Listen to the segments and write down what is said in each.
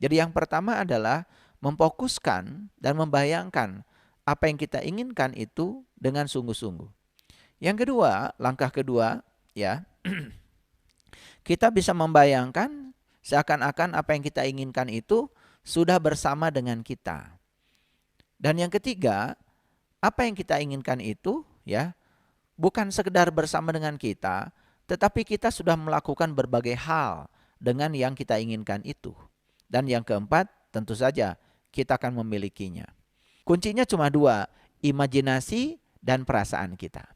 Jadi yang pertama adalah memfokuskan dan membayangkan apa yang kita inginkan itu dengan sungguh-sungguh. Yang kedua, langkah kedua, ya, kita bisa membayangkan seakan-akan apa yang kita inginkan itu sudah bersama dengan kita. Dan yang ketiga, apa yang kita inginkan itu, ya, bukan sekedar bersama dengan kita, tetapi kita sudah melakukan berbagai hal dengan yang kita inginkan itu. Dan yang keempat, tentu saja kita akan memilikinya. Kuncinya cuma dua, imajinasi dan perasaan kita.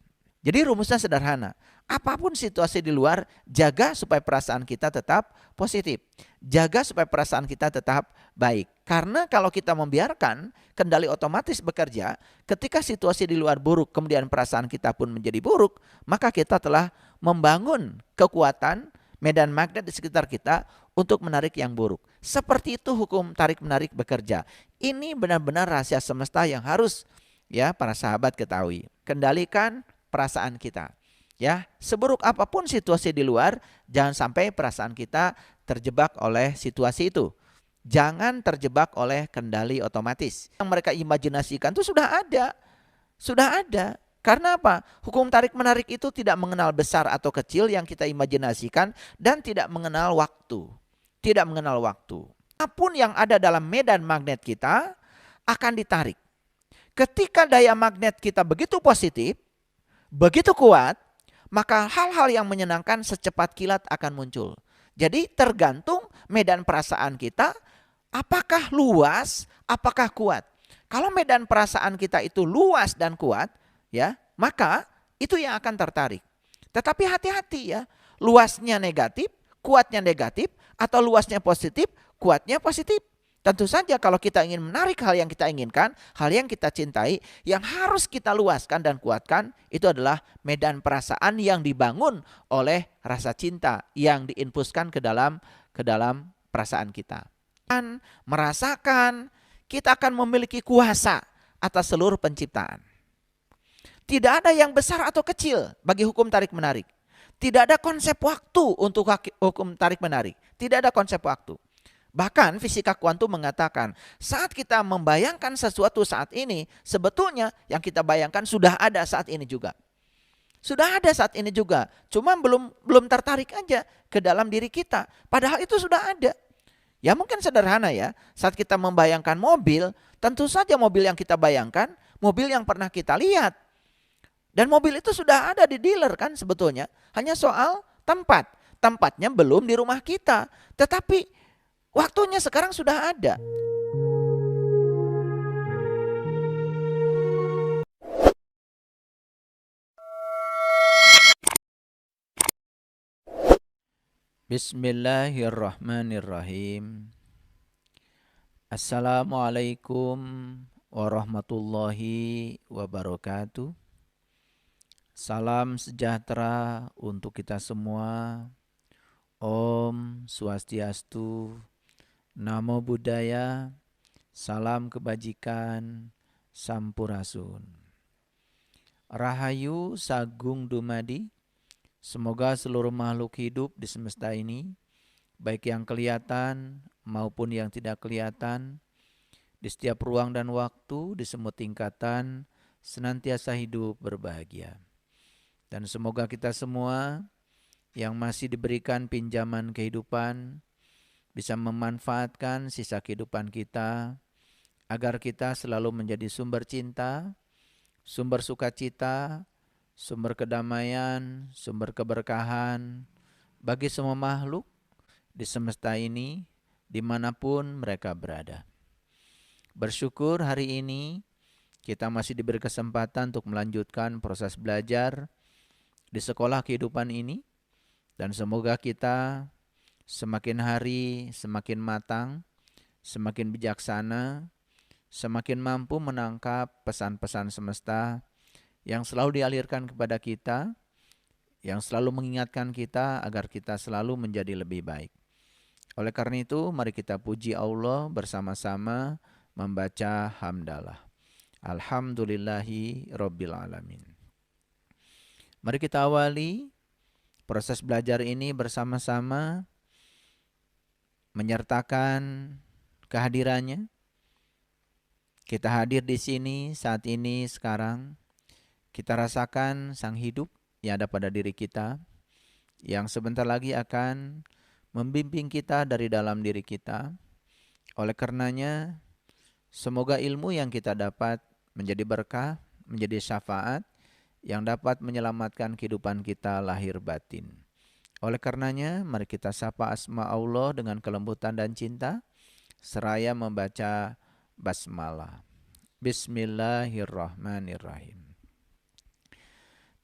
Jadi rumusnya sederhana. Apapun situasi di luar, jaga supaya perasaan kita tetap positif. Jaga supaya perasaan kita tetap baik. Karena kalau kita membiarkan kendali otomatis bekerja, ketika situasi di luar buruk, kemudian perasaan kita pun menjadi buruk, maka kita telah membangun kekuatan medan magnet di sekitar kita untuk menarik yang buruk. Seperti itu hukum tarik-menarik bekerja. Ini benar-benar rahasia semesta yang harus ya para sahabat ketahui. Kendalikan perasaan kita. Ya, seburuk apapun situasi di luar, jangan sampai perasaan kita terjebak oleh situasi itu. Jangan terjebak oleh kendali otomatis. Yang mereka imajinasikan itu sudah ada. Sudah ada. Karena apa? Hukum tarik-menarik itu tidak mengenal besar atau kecil yang kita imajinasikan dan tidak mengenal waktu. Tidak mengenal waktu. Apapun yang ada dalam medan magnet kita akan ditarik. Ketika daya magnet kita begitu positif, begitu kuat, maka hal-hal yang menyenangkan secepat kilat akan muncul. Jadi tergantung medan perasaan kita, apakah luas, apakah kuat. Kalau medan perasaan kita itu luas dan kuat, ya, maka itu yang akan tertarik. Tetapi hati-hati ya, luasnya negatif, kuatnya negatif, atau luasnya positif, kuatnya positif. Tentu saja kalau kita ingin menarik hal yang kita inginkan, hal yang kita cintai, yang harus kita luaskan dan kuatkan, itu adalah medan perasaan yang dibangun oleh rasa cinta yang diinfuskan ke dalam perasaan kita. Dan merasakan kita akan memiliki kuasa atas seluruh penciptaan. Tidak ada yang besar atau kecil bagi hukum tarik-menarik. Tidak ada konsep waktu untuk hukum tarik-menarik. Tidak ada konsep waktu. Bahkan fisika kuantum mengatakan saat kita membayangkan sesuatu saat ini, sebetulnya yang kita bayangkan sudah ada saat ini juga. Sudah ada saat ini juga, cuma belum tertarik aja ke dalam diri kita. Padahal itu sudah ada. Ya mungkin sederhana ya, saat kita membayangkan mobil, tentu saja mobil yang kita bayangkan, mobil yang pernah kita lihat. Dan mobil itu sudah ada di dealer kan sebetulnya, hanya soal tempat. Tempatnya belum di rumah kita, tetapi waktunya sekarang sudah ada. Bismillahirrahmanirrahim. Assalamualaikum warahmatullahi wabarakatuh. Salam sejahtera untuk kita semua. Om Swastiastu, Namo Buddhaya, salam kebajikan, Sampurasun. Rahayu Sagung Dumadi, semoga seluruh makhluk hidup di semesta ini, baik yang kelihatan maupun yang tidak kelihatan, di setiap ruang dan waktu, di semua tingkatan, senantiasa hidup berbahagia. Dan semoga kita semua yang masih diberikan pinjaman kehidupan bisa memanfaatkan sisa kehidupan kita agar kita selalu menjadi sumber cinta, sumber sukacita, sumber kedamaian, sumber keberkahan bagi semua makhluk di semesta ini dimanapun mereka berada. Bersyukur hari ini kita masih diberi kesempatan untuk melanjutkan proses belajar di sekolah kehidupan ini, dan semoga kita semakin hari semakin matang, semakin bijaksana, semakin mampu menangkap pesan-pesan semesta yang selalu dialirkan kepada kita, yang selalu mengingatkan kita agar kita selalu menjadi lebih baik. Oleh karena itu, mari kita puji Allah bersama-sama membaca hamdalah. Alhamdulillahi Rabbil Alamin. Mari kita awali proses belajar ini bersama-sama menyertakan kehadirannya. Kita hadir di sini saat ini sekarang. Kita rasakan Sang Hidup yang ada pada diri kita, yang sebentar lagi akan membimbing kita dari dalam diri kita. Oleh karenanya, semoga ilmu yang kita dapat menjadi berkah, menjadi syafaat, yang dapat menyelamatkan kehidupan kita lahir batin. Oleh karenanya, mari kita sapa asma Allah dengan kelembutan dan cinta, seraya membaca basmalah. Bismillahirrahmanirrahim.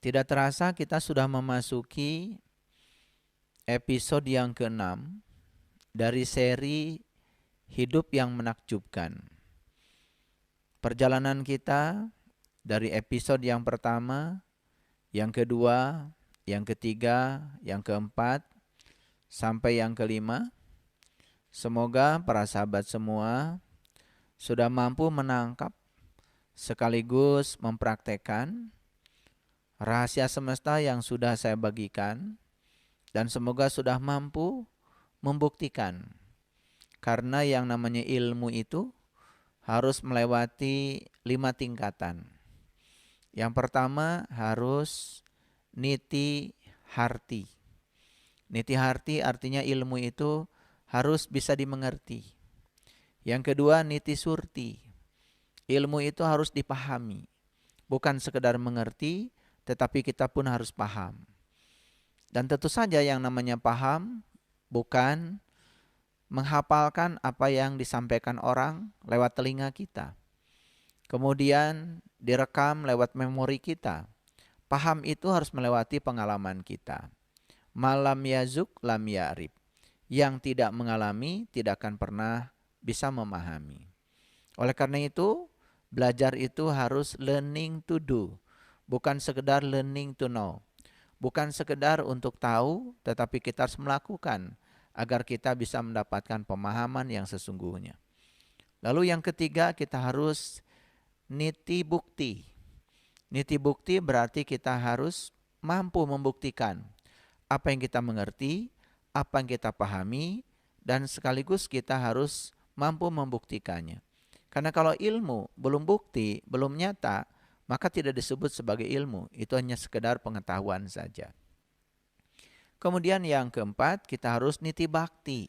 Tidak terasa kita sudah memasuki episode yang ke-6 dari seri Hidup yang Menakjubkan. Perjalanan kita dari episode yang pertama, yang kedua, yang ketiga, yang keempat, sampai yang kelima. Semoga para sahabat semua sudah mampu menangkap sekaligus mempraktekkan rahasia semesta yang sudah saya bagikan, dan semoga sudah mampu membuktikan. Karena yang namanya ilmu itu harus melewati 5 tingkatan. Yang pertama harus niti harti. Niti harti artinya ilmu itu harus bisa dimengerti. Yang kedua niti surti. Ilmu itu harus dipahami. Bukan sekedar mengerti, tetapi kita pun harus paham. Dan tentu saja yang namanya paham bukan menghafalkan apa yang disampaikan orang lewat telinga kita, kemudian direkam lewat memori kita. Paham itu harus melewati pengalaman kita. Malam yazuk lam ya'rib. Yang tidak mengalami tidak akan pernah bisa memahami. Oleh karena itu, belajar itu harus learning to do, bukan sekedar learning to know. Bukan sekedar untuk tahu, tetapi kita harus melakukan agar kita bisa mendapatkan pemahaman yang sesungguhnya. Lalu yang ketiga, kita harus niti bukti. Niti bukti berarti kita harus mampu membuktikan apa yang kita mengerti, apa yang kita pahami, dan sekaligus kita harus mampu membuktikannya. Karena kalau ilmu belum bukti, belum nyata, maka tidak disebut sebagai ilmu. Itu hanya sekedar pengetahuan saja. Kemudian yang keempat, kita harus niti bakti.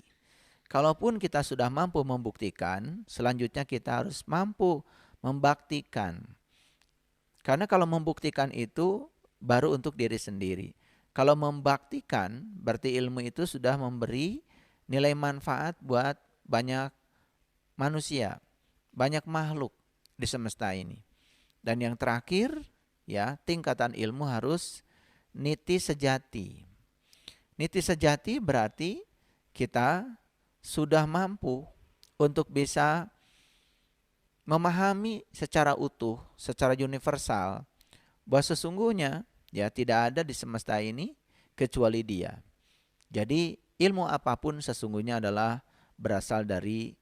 Kalaupun kita sudah mampu membuktikan, selanjutnya kita harus mampu membaktikan. Karena kalau membuktikan itu baru untuk diri sendiri. Kalau membaktikan berarti ilmu itu sudah memberi nilai manfaat buat banyak manusia, banyak makhluk di semesta ini. Dan yang terakhir, ya, tingkatan ilmu harus niti sejati. Niti sejati berarti kita sudah mampu untuk bisa memahami secara utuh, secara universal, bahwa sesungguhnya ya tidak ada di semesta ini kecuali Dia. Jadi ilmu apapun sesungguhnya adalah berasal dari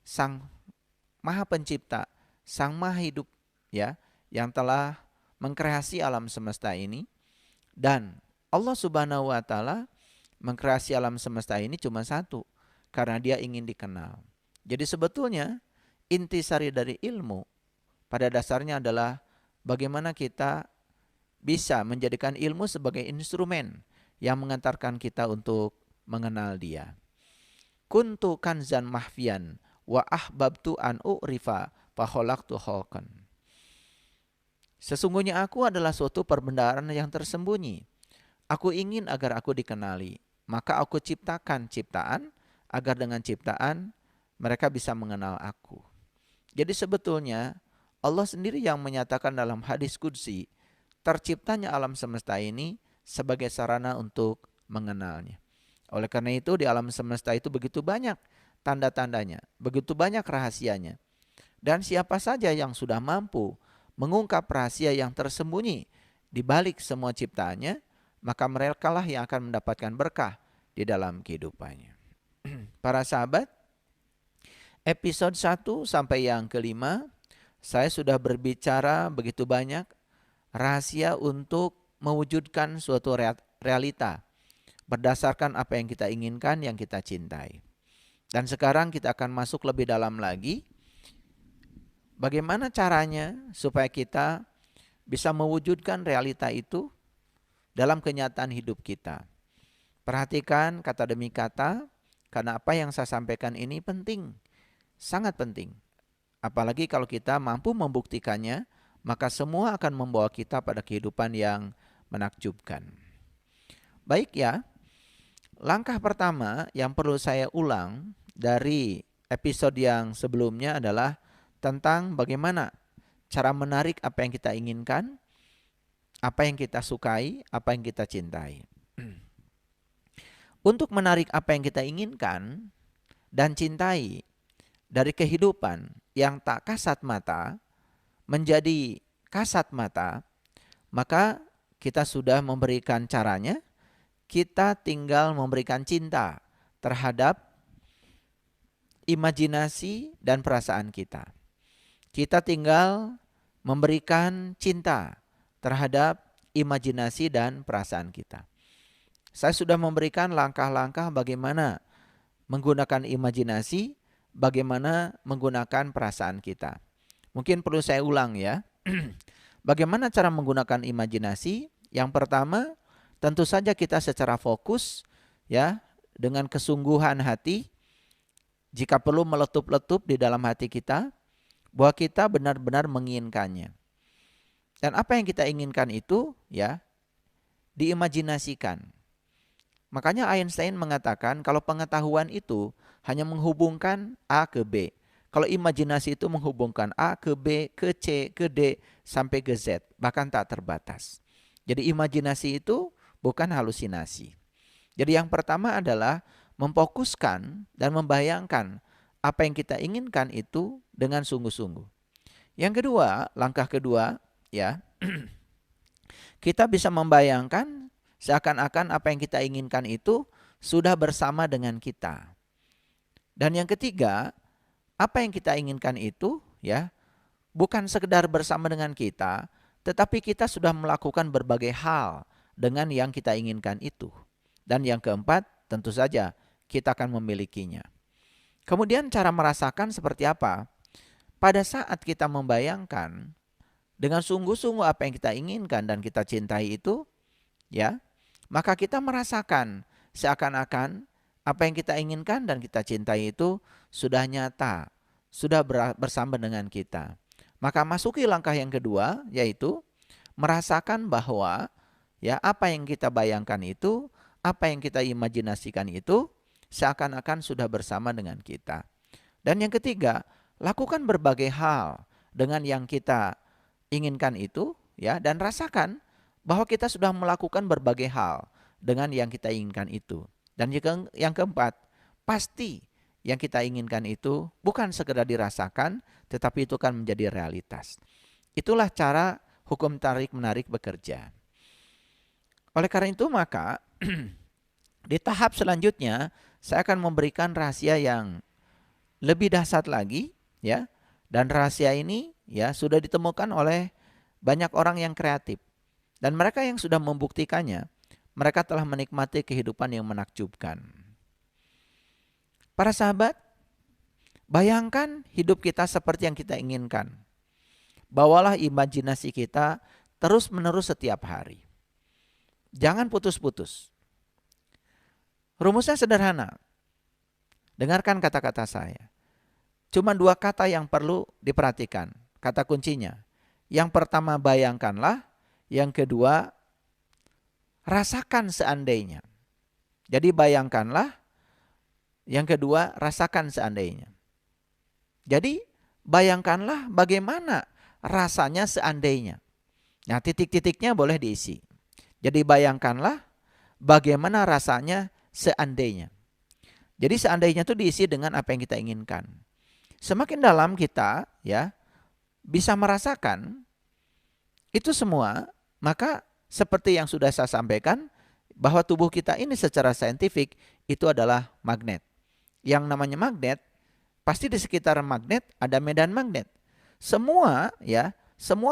Sang Maha Pencipta, Sang Maha Hidup, ya, yang telah mengkreasi alam semesta ini. Dan Allah Subhanahu wa taala mengkreasi alam semesta ini cuma satu, karena Dia ingin dikenal. Jadi sebetulnya intisari dari ilmu pada dasarnya adalah bagaimana kita bisa menjadikan ilmu sebagai instrumen yang mengantarkan kita untuk mengenal Dia. Kuntu kanzan mahfian wa ahbabtu an u'rifa fa khalaqtu khalqan. Sesungguhnya aku adalah suatu perbendaharaan yang tersembunyi. Aku ingin agar aku dikenali, maka aku ciptakan ciptaan agar dengan ciptaan mereka bisa mengenal aku. Jadi sebetulnya Allah sendiri yang menyatakan dalam hadis qudsi, terciptanya alam semesta ini sebagai sarana untuk mengenalnya. Oleh karena itu di alam semesta itu begitu banyak tanda-tandanya, begitu banyak rahasianya. Dan siapa saja yang sudah mampu mengungkap rahasia yang tersembunyi di balik semua ciptaannya, maka merekalah yang akan mendapatkan berkah di dalam kehidupannya. Para sahabat, episode 1 sampai yang kelima, saya sudah berbicara begitu banyak rahasia untuk mewujudkan suatu realita berdasarkan apa yang kita inginkan, yang kita cintai. Dan sekarang kita akan masuk lebih dalam lagi. Bagaimana caranya supaya kita bisa mewujudkan realita itu dalam kenyataan hidup kita. Perhatikan kata demi kata, karena apa yang saya sampaikan ini penting, sangat penting. Apalagi kalau kita mampu membuktikannya, maka semua akan membawa kita pada kehidupan yang menakjubkan. Baik ya, langkah pertama yang perlu saya ulang dari episode yang sebelumnya adalah tentang bagaimana cara menarik apa yang kita inginkan, apa yang kita sukai, apa yang kita cintai. Untuk menarik apa yang kita inginkan dan cintai dari kehidupan yang tak kasat mata menjadi kasat mata, maka kita sudah memberikan caranya. Kita tinggal memberikan cinta terhadap imajinasi dan perasaan kita. Kita tinggal memberikan cinta terhadap imajinasi dan perasaan kita. Saya sudah memberikan langkah-langkah bagaimana menggunakan imajinasi, bagaimana menggunakan perasaan kita. Mungkin perlu saya ulang ya. Bagaimana cara menggunakan imajinasi? Yang pertama, tentu saja kita secara fokus ya, dengan kesungguhan hati, jika perlu meletup-letup di dalam hati kita, bahwa kita benar-benar menginginkannya. Dan apa yang kita inginkan itu ya diimajinasikan. Makanya Einstein mengatakan kalau pengetahuan itu hanya menghubungkan A ke B. Kalau imajinasi itu menghubungkan A ke B, ke C, ke D, sampai ke Z, bahkan tak terbatas. Jadi imajinasi itu bukan halusinasi. Jadi yang pertama adalah memfokuskan dan membayangkan apa yang kita inginkan itu dengan sungguh-sungguh. Yang kedua, langkah kedua ya, kita bisa membayangkan seakan-akan apa yang kita inginkan itu sudah bersama dengan kita. Dan yang ketiga, apa yang kita inginkan itu ya bukan sekedar bersama dengan kita, tetapi kita sudah melakukan berbagai hal dengan yang kita inginkan itu. Dan yang keempat, tentu saja kita akan memilikinya. Kemudian cara merasakan seperti apa? Pada saat kita membayangkan dengan sungguh-sungguh apa yang kita inginkan dan kita cintai itu, ya, maka kita merasakan seakan-akan apa yang kita inginkan dan kita cintai itu sudah nyata, sudah bersama dengan kita. Maka masuki langkah yang kedua, yaitu merasakan bahwa ya apa yang kita bayangkan itu, apa yang kita imajinasikan itu seakan-akan sudah bersama dengan kita. Dan yang ketiga, lakukan berbagai hal dengan yang kita inginkan itu ya, dan rasakan bahwa kita sudah melakukan berbagai hal dengan yang kita inginkan itu. Dan yang keempat, pasti yang kita inginkan itu bukan sekedar dirasakan, tetapi itu kan menjadi realitas. Itulah cara hukum tarik-menarik bekerja. Oleh karena itu maka di tahap selanjutnya saya akan memberikan rahasia yang lebih dahsyat lagi ya. Dan rahasia ini ya sudah ditemukan oleh banyak orang yang kreatif. Dan mereka yang sudah membuktikannya, mereka telah menikmati kehidupan yang menakjubkan. Para sahabat, bayangkan hidup kita seperti yang kita inginkan. Bawalah imajinasi kita terus-menerus setiap hari. Jangan putus-putus. Rumusnya sederhana. Dengarkan kata-kata saya. Cuma 2 kata yang perlu diperhatikan. Kata kuncinya. Yang pertama bayangkanlah. Yang kedua rasakan seandainya. Jadi bayangkanlah. Yang kedua rasakan seandainya. Jadi bayangkanlah bagaimana rasanya seandainya. Nah, titik-titiknya boleh diisi. Jadi bayangkanlah bagaimana rasanya seandainya. Jadi seandainya itu diisi dengan apa yang kita inginkan. Semakin dalam kita ya bisa merasakan itu semua, maka seperti yang sudah saya sampaikan bahwa tubuh kita ini secara saintifik itu adalah magnet. Yang namanya magnet, pasti di sekitar magnet ada medan magnet. Semua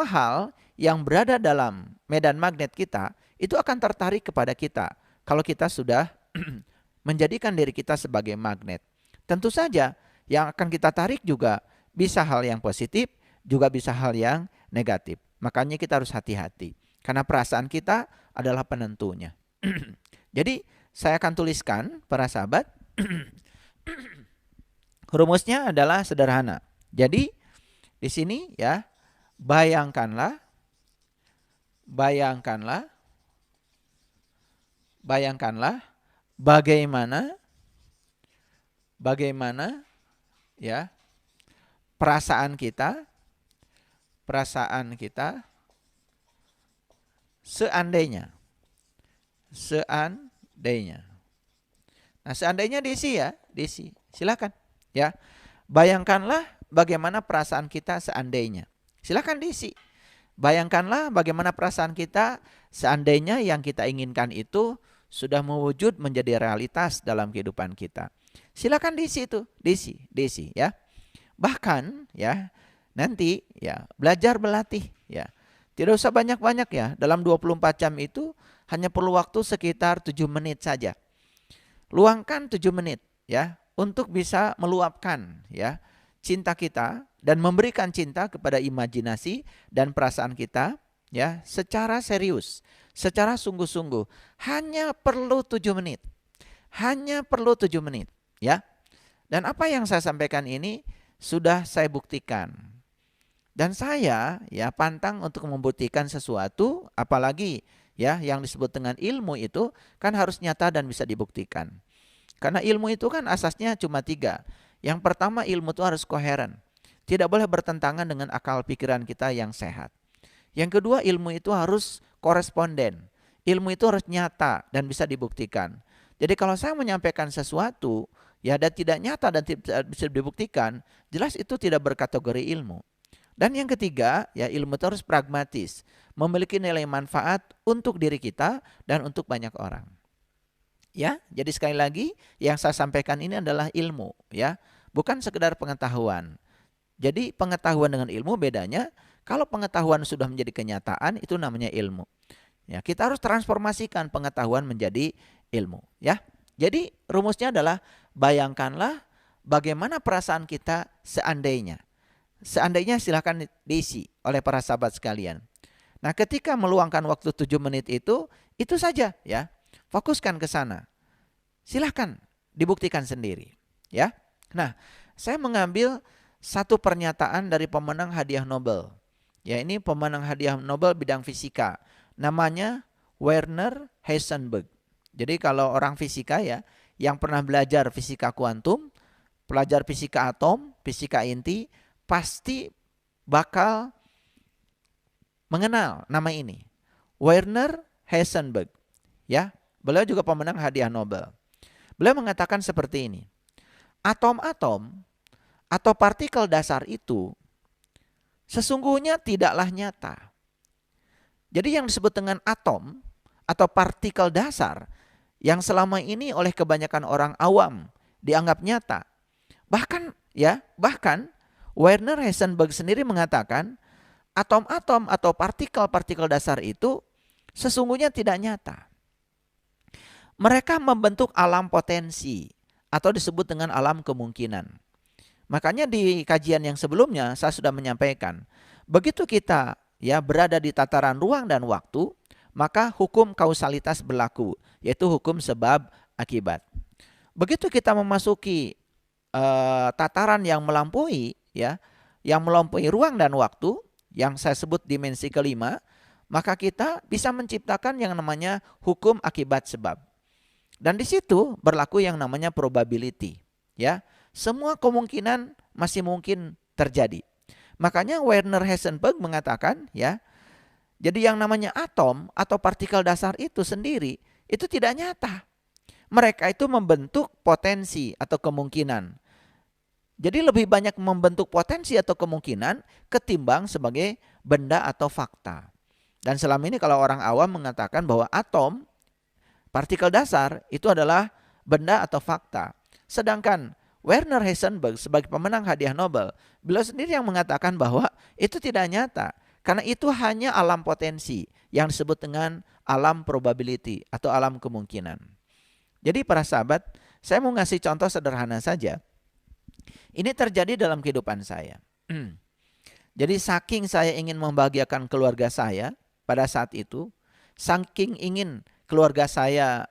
hal yang berada dalam medan magnet kita itu akan tertarik kepada kita kalau kita sudah menjadikan diri kita sebagai magnet. tentu saja yang akan kita tarik juga bisa hal yang positif, juga bisa hal yang negatif. Makanya kita harus hati-hati. Karena perasaan kita adalah penentunya. Jadi saya akan tuliskan para sahabat. Rumusnya adalah sederhana. Jadi di sini ya, bayangkanlah bagaimana ya perasaan kita seandainya. Nah, seandainya diisi ya, diisi. Silakan ya. Bayangkanlah bagaimana perasaan kita seandainya. Silakan diisi. Bayangkanlah bagaimana perasaan kita seandainya yang kita inginkan itu sudah mewujud menjadi realitas dalam kehidupan kita. Silakan diisi itu, diisi ya. Bahkan ya, nanti ya belajar berlatih ya. Tidak usah banyak-banyak ya. Dalam 24 jam itu hanya perlu waktu sekitar 7 menit saja. Luangkan 7 menit ya untuk bisa meluapkan ya cinta kita dan memberikan cinta kepada imajinasi dan perasaan kita ya secara serius, secara sungguh-sungguh. Hanya perlu 7 menit. Hanya perlu 7 menit ya. Dan apa yang saya sampaikan ini sudah saya buktikan. Dan saya ya pantang untuk membuktikan sesuatu, apalagi ya yang disebut dengan ilmu itu kan harus nyata dan bisa dibuktikan. Karena ilmu itu kan asasnya cuma 3. Yang pertama, ilmu itu harus koheren. Tidak boleh bertentangan dengan akal pikiran kita yang sehat. Yang kedua, ilmu itu harus koresponden. Ilmu itu harus nyata dan bisa dibuktikan. Jadi kalau saya menyampaikan sesuatu ya dan tidak nyata dan tidak bisa dibuktikan, jelas itu tidak berkategori ilmu. Dan yang ketiga, ya ilmu itu harus pragmatis, memiliki nilai manfaat untuk diri kita dan untuk banyak orang. Ya, jadi sekali lagi yang saya sampaikan ini adalah ilmu, ya, bukan sekedar pengetahuan. Jadi pengetahuan dengan ilmu bedanya, kalau pengetahuan sudah menjadi kenyataan itu namanya ilmu. Ya, kita harus transformasikan pengetahuan menjadi ilmu, ya. Jadi rumusnya adalah bayangkanlah bagaimana perasaan kita seandainya. Seandainya silahkan diisi oleh para sahabat sekalian. Nah, ketika meluangkan waktu 7 menit itu saja ya. Fokuskan ke sana. Silahkan dibuktikan sendiri ya. Nah, saya mengambil satu pernyataan dari pemenang hadiah Nobel. Ya, ini pemenang hadiah Nobel bidang fisika. Namanya Werner Heisenberg. Jadi kalau orang fisika ya, yang pernah belajar fisika kuantum, pelajar fisika atom, fisika inti, pasti bakal mengenal nama ini. Werner Heisenberg. Ya, beliau juga pemenang hadiah Nobel. Beliau mengatakan seperti ini. Atom-atom atau partikel dasar itu sesungguhnya tidaklah nyata. Jadi yang disebut dengan atom atau partikel dasar yang selama ini oleh kebanyakan orang awam dianggap nyata. Bahkan Werner Heisenberg sendiri mengatakan atom-atom atau partikel-partikel dasar itu sesungguhnya tidak nyata. Mereka membentuk alam potensi atau disebut dengan alam kemungkinan. Makanya di kajian yang sebelumnya saya sudah menyampaikan, begitu kita ya berada di tataran ruang dan waktu, maka hukum kausalitas berlaku, yaitu hukum sebab akibat. Begitu kita memasuki tataran yang melampaui ya, yang melampaui ruang dan waktu, yang saya sebut dimensi kelima, maka kita bisa menciptakan yang namanya hukum akibat sebab. Dan di situ berlaku yang namanya probability, ya. Semua kemungkinan masih mungkin terjadi. Makanya Werner Heisenberg mengatakan, ya, jadi yang namanya atom atau partikel dasar itu sendiri itu tidak nyata. Mereka itu membentuk potensi atau kemungkinan. Jadi lebih banyak membentuk potensi atau kemungkinan ketimbang sebagai benda atau fakta. Dan selama ini kalau orang awam mengatakan bahwa atom, partikel dasar itu adalah benda atau fakta. Sedangkan Werner Heisenberg sebagai pemenang hadiah Nobel, beliau sendiri yang mengatakan bahwa itu tidak nyata. Karena itu hanya alam potensi yang disebut dengan alam probability atau alam kemungkinan. Jadi para sahabat, saya mau ngasih contoh sederhana saja. Ini terjadi dalam kehidupan saya. Jadi saking saya ingin membahagiakan keluarga saya pada saat itu, saking ingin keluarga saya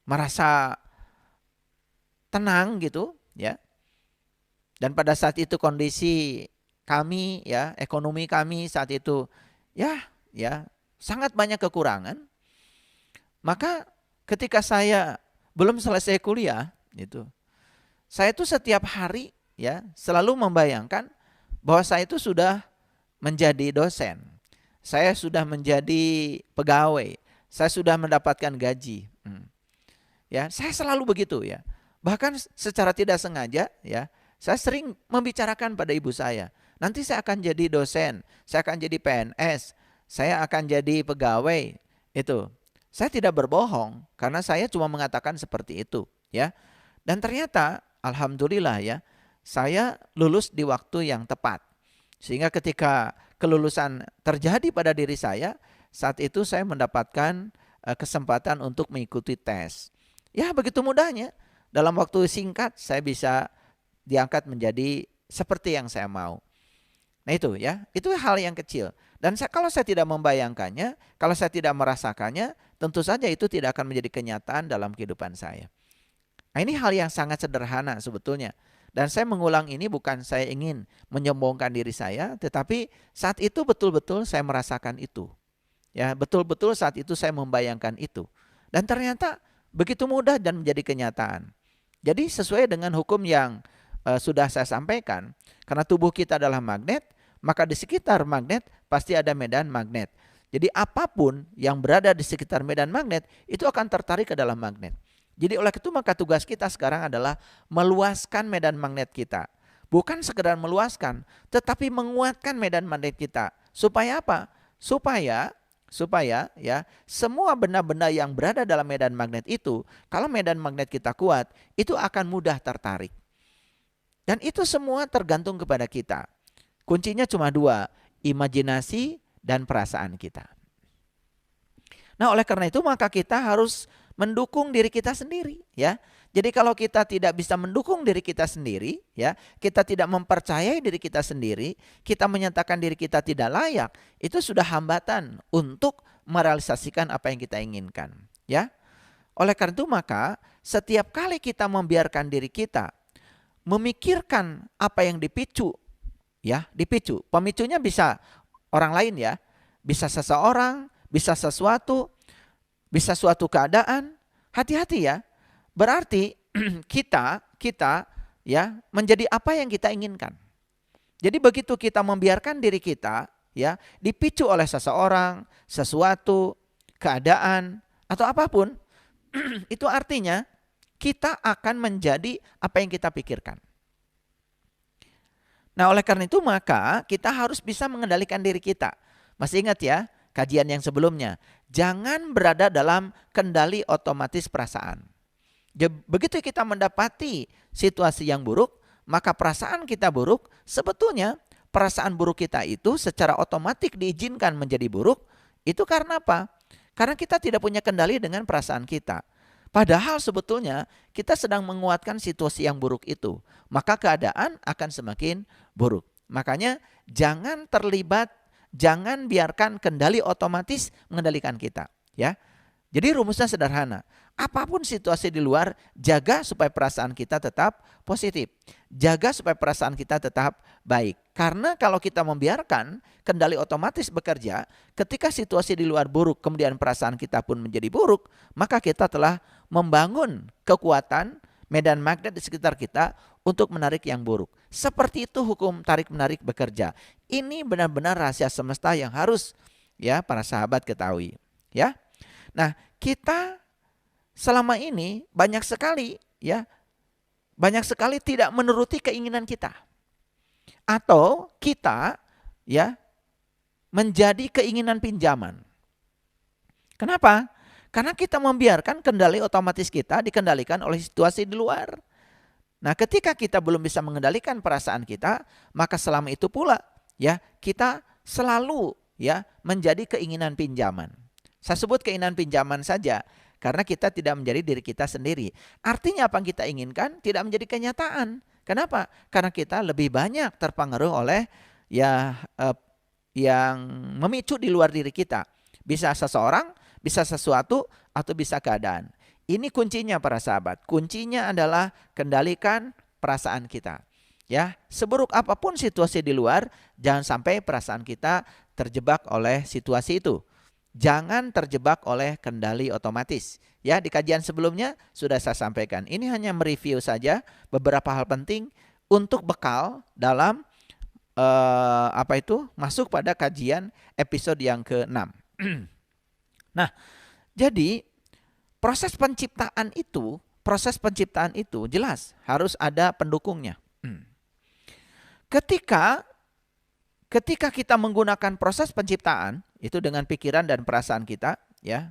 merasa tenang gitu ya. Dan pada saat itu kondisi kami ya, ekonomi kami saat itu ya sangat banyak kekurangan. Maka ketika saya belum selesai kuliah gitu, saya itu setiap hari ya selalu membayangkan bahwa saya itu sudah menjadi dosen. Saya sudah menjadi pegawai. Saya sudah mendapatkan gaji. Ya, saya selalu begitu ya. Bahkan secara tidak sengaja ya, saya sering membicarakan pada ibu saya, nanti saya akan jadi dosen, saya akan jadi PNS, saya akan jadi pegawai. Itu. Saya tidak berbohong karena saya cuma mengatakan seperti itu ya. Dan ternyata alhamdulillah ya, saya lulus di waktu yang tepat. Sehingga ketika kelulusan terjadi pada diri saya, saat itu saya mendapatkan kesempatan untuk mengikuti tes. Ya begitu mudahnya, dalam waktu singkat saya bisa diangkat menjadi seperti yang saya mau. Nah itu ya, itu hal yang kecil. Dan kalau saya tidak membayangkannya, kalau saya tidak merasakannya, tentu saja itu tidak akan menjadi kenyataan dalam kehidupan saya. Nah ini hal yang sangat sederhana sebetulnya. Dan saya mengulang ini bukan saya ingin menyombongkan diri saya, tetapi saat itu betul-betul saya merasakan itu. Ya, betul-betul saat itu saya membayangkan itu. Dan ternyata begitu mudah dan menjadi kenyataan. Jadi sesuai dengan hukum yang sudah saya sampaikan, karena tubuh kita adalah magnet, maka di sekitar magnet pasti ada medan magnet. Jadi apapun yang berada di sekitar medan magnet itu akan tertarik ke dalam magnet. Jadi oleh itu maka tugas kita sekarang adalah meluaskan medan magnet kita. Bukan sekedar meluaskan, tetapi menguatkan medan magnet kita. Supaya apa? Supaya ya semua benda-benda yang berada dalam medan magnet itu, kalau medan magnet kita kuat, itu akan mudah tertarik. Dan itu semua tergantung kepada kita. Kuncinya cuma dua, imajinasi dan perasaan kita. Nah oleh karena itu maka kita harus mendukung diri kita sendiri ya. Jadi kalau kita tidak bisa mendukung diri kita sendiri ya, kita tidak mempercayai diri kita sendiri, kita menyatakan diri kita tidak layak, itu sudah hambatan untuk merealisasikan apa yang kita inginkan ya. Oleh karena itu maka setiap kali kita membiarkan diri kita memikirkan apa yang dipicu ya, dipicu. Pemicunya bisa orang lain ya, bisa seseorang, bisa sesuatu, bisa suatu keadaan. Hati-hati ya. Berarti kita ya menjadi apa yang kita inginkan. Jadi begitu kita membiarkan diri kita ya dipicu oleh seseorang, sesuatu, keadaan atau apapun, itu artinya kita akan menjadi apa yang kita pikirkan. Nah, oleh karena itu maka kita harus bisa mengendalikan diri kita. Masih ingat ya kajian yang sebelumnya, jangan berada dalam kendali otomatis perasaan. Begitu kita mendapati situasi yang buruk, maka perasaan kita buruk, sebetulnya perasaan buruk kita itu secara otomatis diizinkan menjadi buruk, itu karena apa? Karena kita tidak punya kendali dengan perasaan kita. Padahal sebetulnya kita sedang menguatkan situasi yang buruk itu, maka keadaan akan semakin buruk. Makanya jangan terlibat, jangan biarkan kendali otomatis mengendalikan kita ya. Jadi rumusnya sederhana. Apapun situasi di luar, jaga supaya perasaan kita tetap positif. Jaga supaya perasaan kita tetap baik. Karena kalau kita membiarkan kendali otomatis bekerja, ketika situasi di luar buruk, kemudian perasaan kita pun menjadi buruk, maka kita telah membangun kekuatan medan magnet di sekitar kita untuk menarik yang buruk. Seperti itu hukum tarik-menarik bekerja. Ini benar-benar rahasia semesta yang harus ya para sahabat ketahui. Ya. Nah, kita selama ini banyak sekali tidak menuruti keinginan kita. Atau kita ya menjadi keinginan pinjaman. Kenapa? Karena kita membiarkan kendali otomatis kita dikendalikan oleh situasi di luar. Nah, ketika kita belum bisa mengendalikan perasaan kita, maka selama itu pula ya kita selalu ya menjadi keinginan pinjaman. Saya sebut keinginan pinjaman saja Karena kita tidak menjadi diri kita sendiri. Artinya apa yang kita inginkan tidak menjadi kenyataan. Kenapa? Karena kita lebih banyak terpengaruh oleh yang memicu di luar diri kita. Bisa seseorang, bisa sesuatu, atau bisa keadaan. Ini kuncinya para sahabat. Kuncinya adalah kendalikan perasaan kita. Ya, seburuk apapun situasi di luar, jangan sampai perasaan kita terjebak oleh situasi itu. Jangan terjebak oleh kendali otomatis. Ya, di kajian sebelumnya sudah saya sampaikan. Ini hanya mereview saja beberapa hal penting untuk bekal dalam masuk pada kajian episode yang ke-6. Nah, jadi proses penciptaan itu jelas harus ada pendukungnya. Ketika kita menggunakan proses penciptaan itu dengan pikiran dan perasaan kita, ya,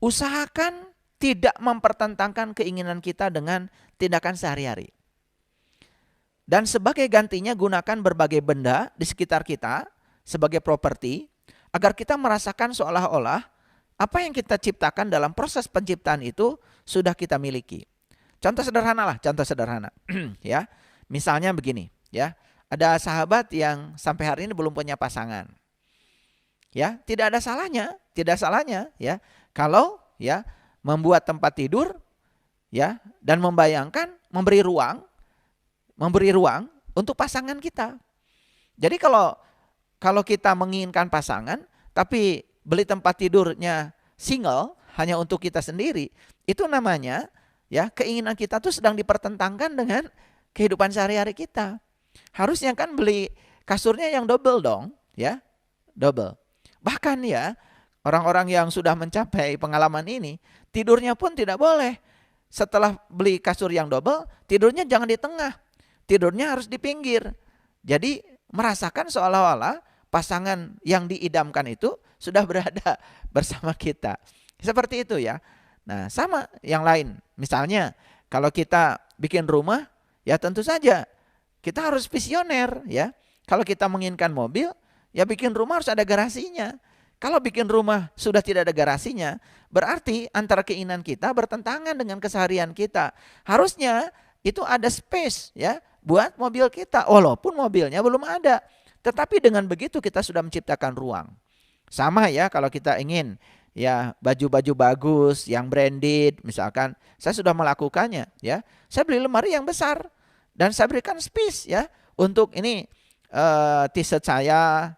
usahakan tidak mempertentangkan keinginan kita dengan tindakan sehari-hari. Dan sebagai gantinya gunakan berbagai benda di sekitar kita sebagai properti agar kita merasakan seolah-olah apa yang kita ciptakan dalam proses penciptaan itu sudah kita miliki. Contoh sederhana, ya. Misalnya begini, ya. Ada sahabat yang sampai hari ini belum punya pasangan. Ya, tidak salahnya ya kalau ya membuat tempat tidur ya dan membayangkan memberi ruang untuk pasangan kita. Jadi kalau kita menginginkan pasangan tapi beli tempat tidurnya single hanya untuk kita sendiri, itu namanya ya keinginan kita tuh sedang dipertentangkan dengan kehidupan sehari-hari kita. Harusnya kan beli kasurnya yang double dong, ya, double. Bahkan ya orang-orang yang sudah mencapai pengalaman ini tidurnya pun tidak boleh. Setelah beli kasur yang double, tidurnya jangan di tengah, tidurnya harus di pinggir. Jadi merasakan seolah-olah pasangan yang diidamkan itu sudah berada bersama kita. Seperti itu ya. Nah, sama yang lain. Misalnya kalau kita bikin rumah, ya tentu saja kita harus visioner ya. Kalau kita menginginkan mobil, ya bikin rumah harus ada garasinya. Kalau bikin rumah sudah tidak ada garasinya, berarti antara keinginan kita bertentangan dengan keseharian kita. Harusnya itu ada space ya buat mobil kita, walaupun mobilnya belum ada. Tetapi dengan begitu kita sudah menciptakan ruang. Sama ya kalau kita ingin ya baju-baju bagus yang branded, misalkan saya sudah melakukannya ya. Saya beli lemari yang besar dan saya berikan space ya untuk ini t-shirt saya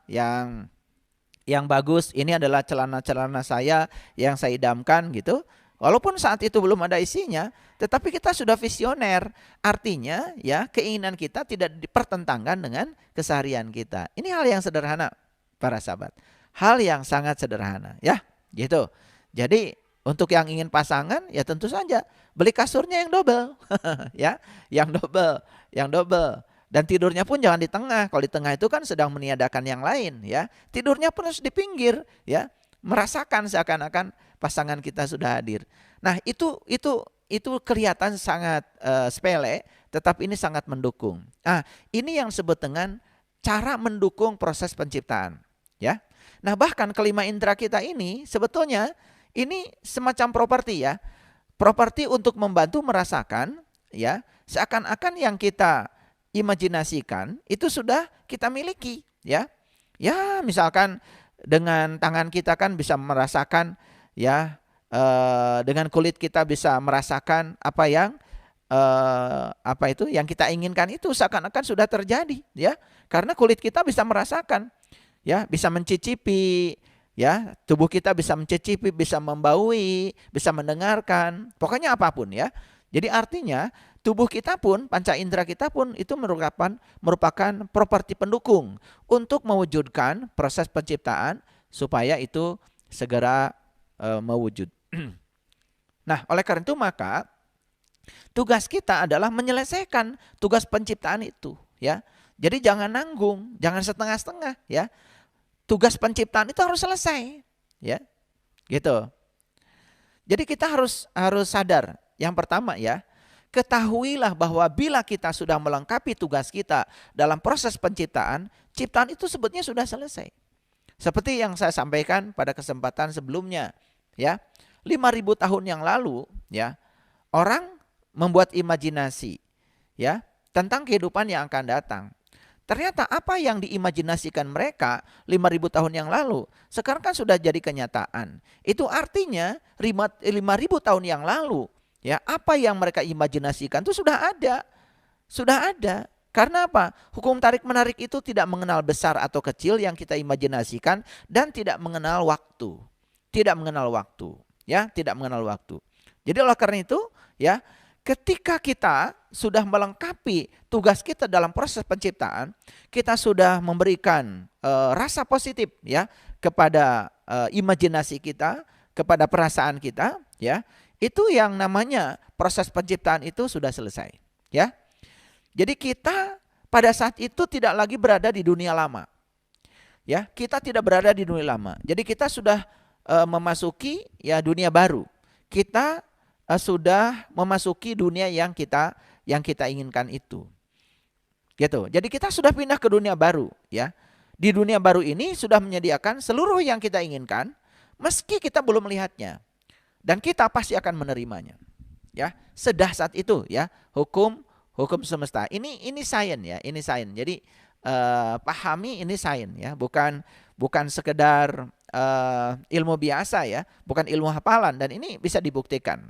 yang bagus, ini adalah celana-celana saya yang saya idamkan gitu. Walaupun saat itu belum ada isinya, tetapi kita sudah visioner. Artinya ya keinginan kita tidak dipertentangkan dengan keseharian kita. Ini hal yang sederhana para sahabat. Hal yang sangat sederhana ya gitu. Jadi untuk yang ingin pasangan ya tentu saja beli kasurnya yang double ya, yang double. Dan tidurnya pun jangan di tengah. Kalau di tengah itu kan sedang meniadakan yang lain ya. Tidurnya pun harus di pinggir ya. Merasakan seakan-akan pasangan kita sudah hadir. Nah, itu kelihatan sangat sepele, tetapi ini sangat mendukung. Nah, ini yang disebut dengan cara mendukung proses penciptaan ya. Nah, bahkan kelima indera kita ini sebetulnya ini semacam properti ya. Properti untuk membantu merasakan ya, seakan-akan yang kita imajinasikan itu sudah kita miliki ya. Ya, misalkan dengan tangan kita kan bisa merasakan ya, dengan kulit kita bisa merasakan apa yang yang kita inginkan itu seakan-akan sudah terjadi ya. Karena kulit kita bisa merasakan ya, bisa mencicipi ya, tubuh kita bisa mencicipi, bisa membaui, bisa mendengarkan, pokoknya apapun ya. Jadi artinya tubuh kita pun, panca indera kita pun itu merupakan properti pendukung untuk mewujudkan proses penciptaan supaya itu segera mewujud. Nah, oleh karena itu maka tugas kita adalah menyelesaikan tugas penciptaan itu ya. Jadi jangan nanggung, jangan setengah-setengah ya. Tugas penciptaan itu harus selesai ya. Gitu. Jadi kita harus sadar. Yang pertama ya, ketahuilah bahwa bila kita sudah melengkapi tugas kita dalam proses penciptaan, ciptaan itu sebetulnya sudah selesai. Seperti yang saya sampaikan pada kesempatan sebelumnya ya. 5.000 tahun yang lalu, ya, orang membuat imajinasi, ya, tentang kehidupan yang akan datang. Ternyata apa yang diimajinasikan mereka 5.000 tahun yang lalu, sekarang kan sudah jadi kenyataan. Itu artinya 5.000 tahun yang lalu, ya, apa yang mereka imajinasikan itu sudah ada. Sudah ada. Karena apa? Hukum tarik-menarik itu tidak mengenal besar atau kecil yang kita imajinasikan dan tidak mengenal waktu. Tidak mengenal waktu, ya, tidak mengenal waktu. Jadi oleh karena itu, ya, ketika kita sudah melengkapi tugas kita dalam proses penciptaan, kita sudah memberikan rasa positif, ya, kepada imajinasi kita, kepada perasaan kita, ya. Itu yang namanya proses penciptaan itu sudah selesai, ya. Jadi kita pada saat itu tidak lagi berada di dunia lama. Ya, kita tidak berada di dunia lama. Jadi kita sudah memasuki, ya, dunia baru. Kita sudah memasuki dunia yang kita inginkan itu. Gitu. Jadi kita sudah pindah ke dunia baru, ya. Di dunia baru ini sudah menyediakan seluruh yang kita inginkan meski kita belum melihatnya. Dan kita pasti akan menerimanya. Ya, sedahsyat itu, ya, hukum semesta. Ini sains, ya, ini sains. Jadi pahami ini sains, ya, bukan sekedar ilmu biasa, ya, bukan ilmu hafalan, dan ini bisa dibuktikan.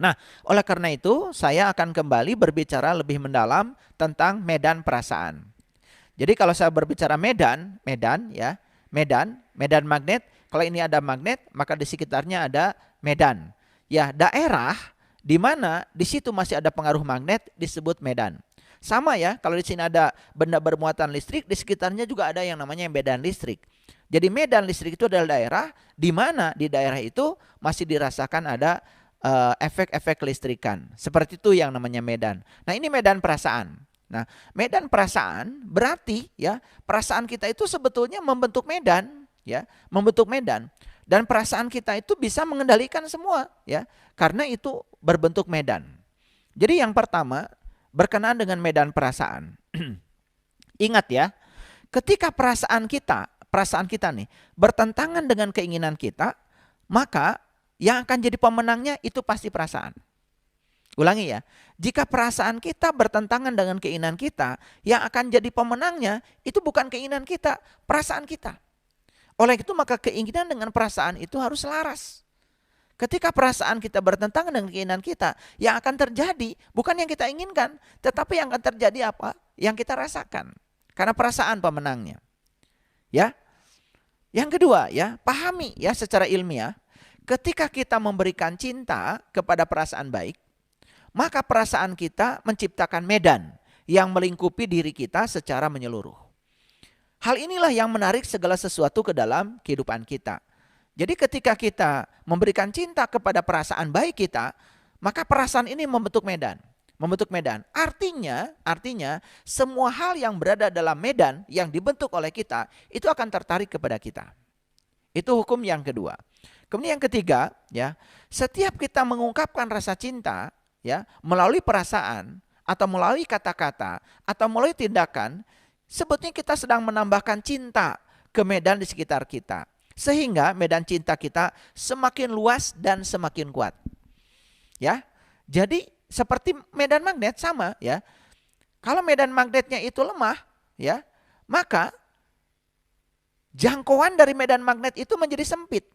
Nah, oleh karena itu saya akan kembali berbicara lebih mendalam tentang medan perasaan. Jadi kalau saya berbicara medan, ya, medan magnet, kalau ini ada magnet, maka di sekitarnya ada medan. Ya, daerah di mana di situ masih ada pengaruh magnet disebut medan. Sama, ya, kalau di sini ada benda bermuatan listrik, di sekitarnya juga ada yang namanya medan listrik. Jadi medan listrik itu adalah daerah di mana di daerah itu masih dirasakan ada efek-efek kelistrikan. Seperti itu yang namanya medan. Nah, ini medan perasaan. Nah, medan perasaan berarti, ya, perasaan kita itu sebetulnya membentuk medan, ya, membentuk medan. Dan perasaan kita itu bisa mengendalikan semua, ya, karena itu berbentuk medan. Jadi yang pertama berkenaan dengan medan perasaan. Ingat, ya, ketika perasaan kita nih bertentangan dengan keinginan kita, maka yang akan jadi pemenangnya itu pasti perasaan. Ulangi, ya, jika perasaan kita bertentangan dengan keinginan kita, yang akan jadi pemenangnya itu bukan keinginan kita, perasaan kita. Oleh itu maka keinginan dengan perasaan itu harus selaras. Ketika perasaan kita bertentangan dengan keinginan kita, yang akan terjadi bukan yang kita inginkan, tetapi yang akan terjadi apa? Yang kita rasakan. Karena perasaan pemenangnya. Ya. Yang kedua, ya, pahami, ya, secara ilmiah, ketika kita memberikan cinta kepada perasaan baik, maka perasaan kita menciptakan medan yang melingkupi diri kita secara menyeluruh. Hal inilah yang menarik segala sesuatu ke dalam kehidupan kita. Jadi ketika kita memberikan cinta kepada perasaan baik kita, maka perasaan ini membentuk medan. Artinya semua hal yang berada dalam medan yang dibentuk oleh kita itu akan tertarik kepada kita. Itu hukum yang kedua. Kemudian yang ketiga, ya, setiap kita mengungkapkan rasa cinta, ya, melalui perasaan atau melalui kata-kata atau melalui tindakan, sebetulnya kita sedang menambahkan cinta ke medan di sekitar kita. Sehingga medan cinta kita semakin luas dan semakin kuat. Ya. Jadi seperti medan magnet sama, ya. Kalau medan magnetnya itu lemah, ya, maka jangkauan dari medan magnet itu menjadi sempit.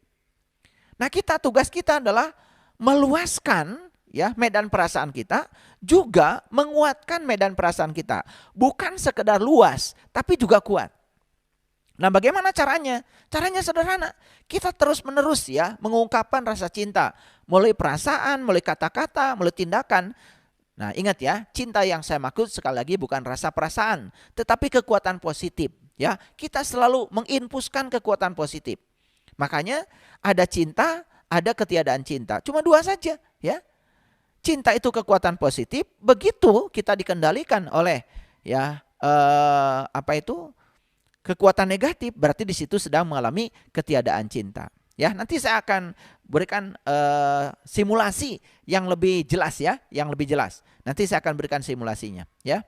Nah, tugas kita adalah meluaskan, ya, medan perasaan kita, juga menguatkan medan perasaan kita. Bukan sekedar luas, tapi juga kuat. Nah, bagaimana caranya? Caranya sederhana. Kita terus-menerus, ya, mengungkapkan rasa cinta melalui perasaan, melalui kata-kata, melalui tindakan. Nah, ingat, ya, cinta yang saya maksud sekali lagi bukan rasa perasaan, tetapi kekuatan positif, ya. Kita selalu menginpuskan kekuatan positif. Makanya ada cinta, ada ketiadaan cinta. Cuma dua saja, ya. Cinta itu kekuatan positif, begitu kita dikendalikan oleh, ya, kekuatan negatif, berarti di situ sedang mengalami ketiadaan cinta. Ya, nanti saya akan berikan simulasi yang lebih jelas, ya, yang lebih jelas. Nanti saya akan berikan simulasinya, ya.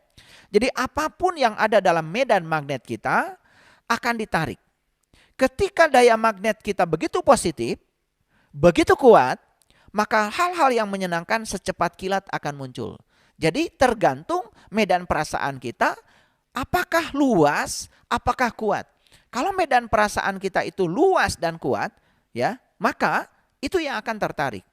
Jadi apapun yang ada dalam medan magnet kita akan ditarik. Ketika daya magnet kita begitu positif, Begitu kuat, maka hal-hal yang menyenangkan secepat kilat akan muncul. Jadi tergantung medan perasaan kita, apakah luas, apakah kuat. Kalau medan perasaan kita itu luas dan kuat, ya, maka itu yang akan tertarik.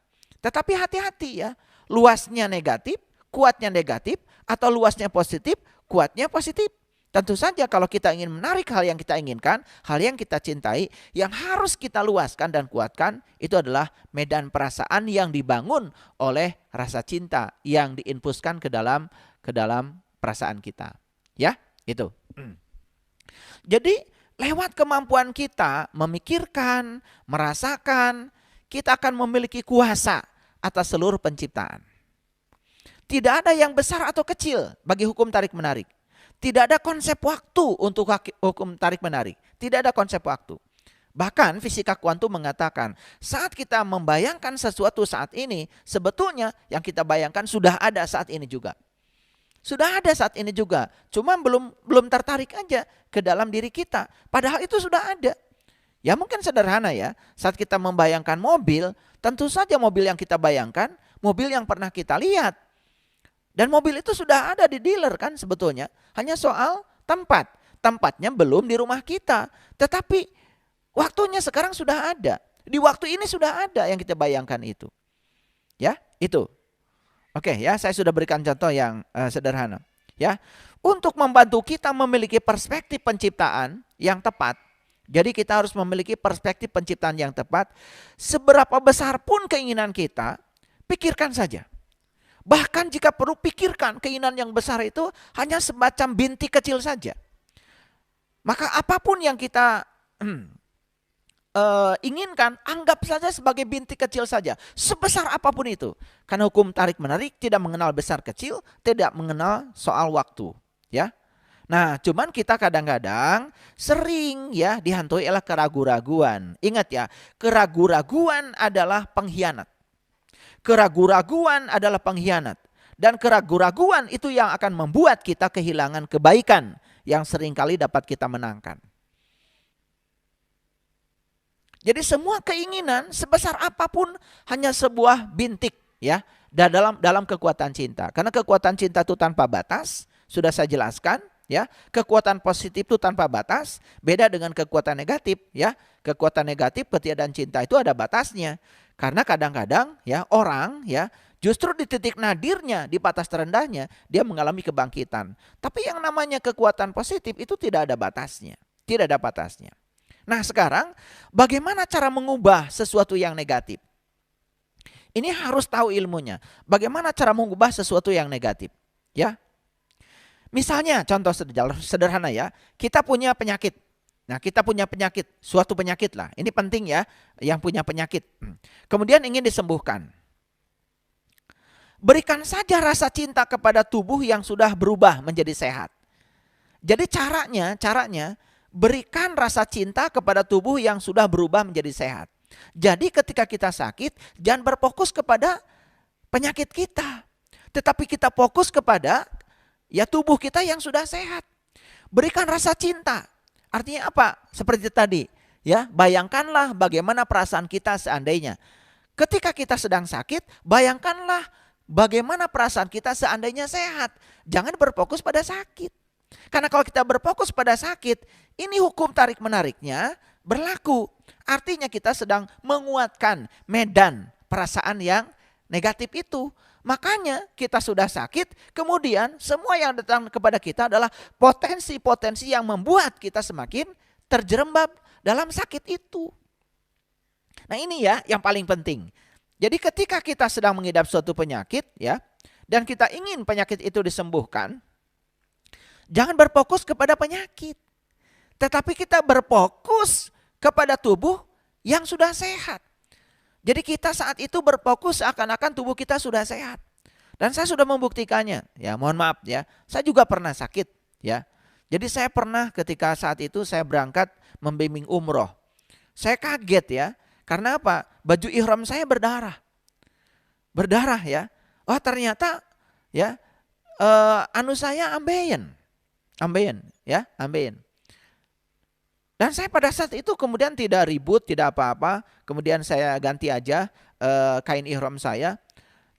Tetapi hati-hati ya, luasnya negatif, kuatnya negatif, atau luasnya positif, kuatnya positif. Tentu saja kalau kita ingin menarik hal yang kita inginkan, hal yang kita cintai, yang harus kita luaskan dan kuatkan, itu adalah medan perasaan yang dibangun oleh rasa cinta yang diinfuskan ke dalam perasaan kita. Ya, itu. Jadi lewat kemampuan kita memikirkan, merasakan, kita akan memiliki kuasa atas seluruh penciptaan. Tidak ada yang besar atau kecil bagi hukum tarik-menarik. Tidak ada konsep waktu untuk hukum tarik-menarik. Tidak ada konsep waktu. Bahkan fisika kuantum mengatakan saat kita membayangkan sesuatu saat ini, sebetulnya yang kita bayangkan sudah ada saat ini juga. Sudah ada saat ini juga. Cuma belum tertarik aja ke dalam diri kita. Padahal itu sudah ada. Ya mungkin sederhana ya. Saat kita membayangkan mobil, tentu saja mobil yang kita bayangkan, mobil yang pernah kita lihat. Dan mobil itu sudah ada di dealer kan sebetulnya. Hanya soal tempat. Tempatnya belum di rumah kita. Tetapi waktunya sekarang sudah ada. Di waktu ini sudah ada yang kita bayangkan itu. Ya, itu. Oke ya, saya sudah berikan contoh yang sederhana. Ya, untuk membantu kita memiliki perspektif penciptaan yang tepat. Jadi kita harus memiliki perspektif penciptaan yang tepat. Seberapa besar pun keinginan kita, pikirkan saja. Bahkan jika perlu pikirkan keinginan yang besar itu hanya semacam bintik kecil saja. Maka apapun yang kita inginkan, anggap saja sebagai bintik kecil saja. Sebesar apapun itu. Karena hukum tarik-menarik tidak mengenal besar kecil, tidak mengenal soal waktu. Ya. Nah cuman kita kadang-kadang sering ya dihantui oleh keraguan-raguan. Ingat ya, keraguan-raguan adalah pengkhianat. Keraguan-raguan adalah pengkhianat. Dan keraguan-raguan itu yang akan membuat kita kehilangan kebaikan yang seringkali dapat kita menangkan. Jadi semua keinginan sebesar apapun hanya sebuah bintik ya dalam kekuatan cinta. Karena kekuatan cinta itu tanpa batas, sudah saya jelaskan ya. Kekuatan positif itu tanpa batas, beda dengan kekuatan negatif ya. Kekuatan negatif ketiadaan cinta itu ada batasnya. Karena kadang-kadang ya orang ya justru di titik nadirnya, di batas terendahnya dia mengalami kebangkitan. Tapi yang namanya kekuatan positif itu tidak ada batasnya, tidak ada batasnya. Nah sekarang bagaimana cara mengubah sesuatu yang negatif? Ini harus tahu ilmunya. Bagaimana cara mengubah sesuatu yang negatif? Ya, misalnya contoh sederhana ya, kita punya penyakit. Nah kita punya penyakit, suatu penyakit lah. Ini penting ya, yang punya penyakit. Kemudian ingin disembuhkan. Berikan saja rasa cinta kepada tubuh yang sudah berubah menjadi sehat. Jadi caranya berikan rasa cinta kepada tubuh yang sudah berubah menjadi sehat. Jadi ketika kita sakit, jangan berfokus kepada penyakit kita. Tetapi kita fokus kepada ya tubuh kita yang sudah sehat. Berikan rasa cinta. Artinya apa? Seperti tadi, ya, bayangkanlah bagaimana perasaan kita seandainya ketika kita sedang sakit, bayangkanlah bagaimana perasaan kita seandainya sehat. Jangan berfokus pada sakit. Karena kalau kita berfokus pada sakit, ini hukum tarik-menariknya berlaku. Artinya kita sedang menguatkan medan perasaan yang negatif itu. Makanya kita sudah sakit, kemudian semua yang datang kepada kita adalah potensi-potensi yang membuat kita semakin terjerembab dalam sakit itu. Nah ini ya yang paling penting. Jadi ketika kita sedang mengidap suatu penyakit ya, dan kita ingin penyakit itu disembuhkan, jangan berfokus kepada penyakit. Tetapi kita berfokus kepada tubuh yang sudah sehat. Jadi kita saat itu berfokus seakan-akan tubuh kita sudah sehat. Dan saya sudah membuktikannya. Ya, mohon maaf ya. Saya juga pernah sakit ya. Jadi saya pernah ketika saat itu saya berangkat membimbing umroh. Saya kaget ya. Karena apa? Baju ihram saya berdarah. Berdarah ya. Wah, ternyata ya anu saya ambeien. Ambeien ya, ambeien. Dan saya pada saat itu kemudian tidak ribut, tidak apa-apa. Kemudian saya ganti aja kain ihram saya.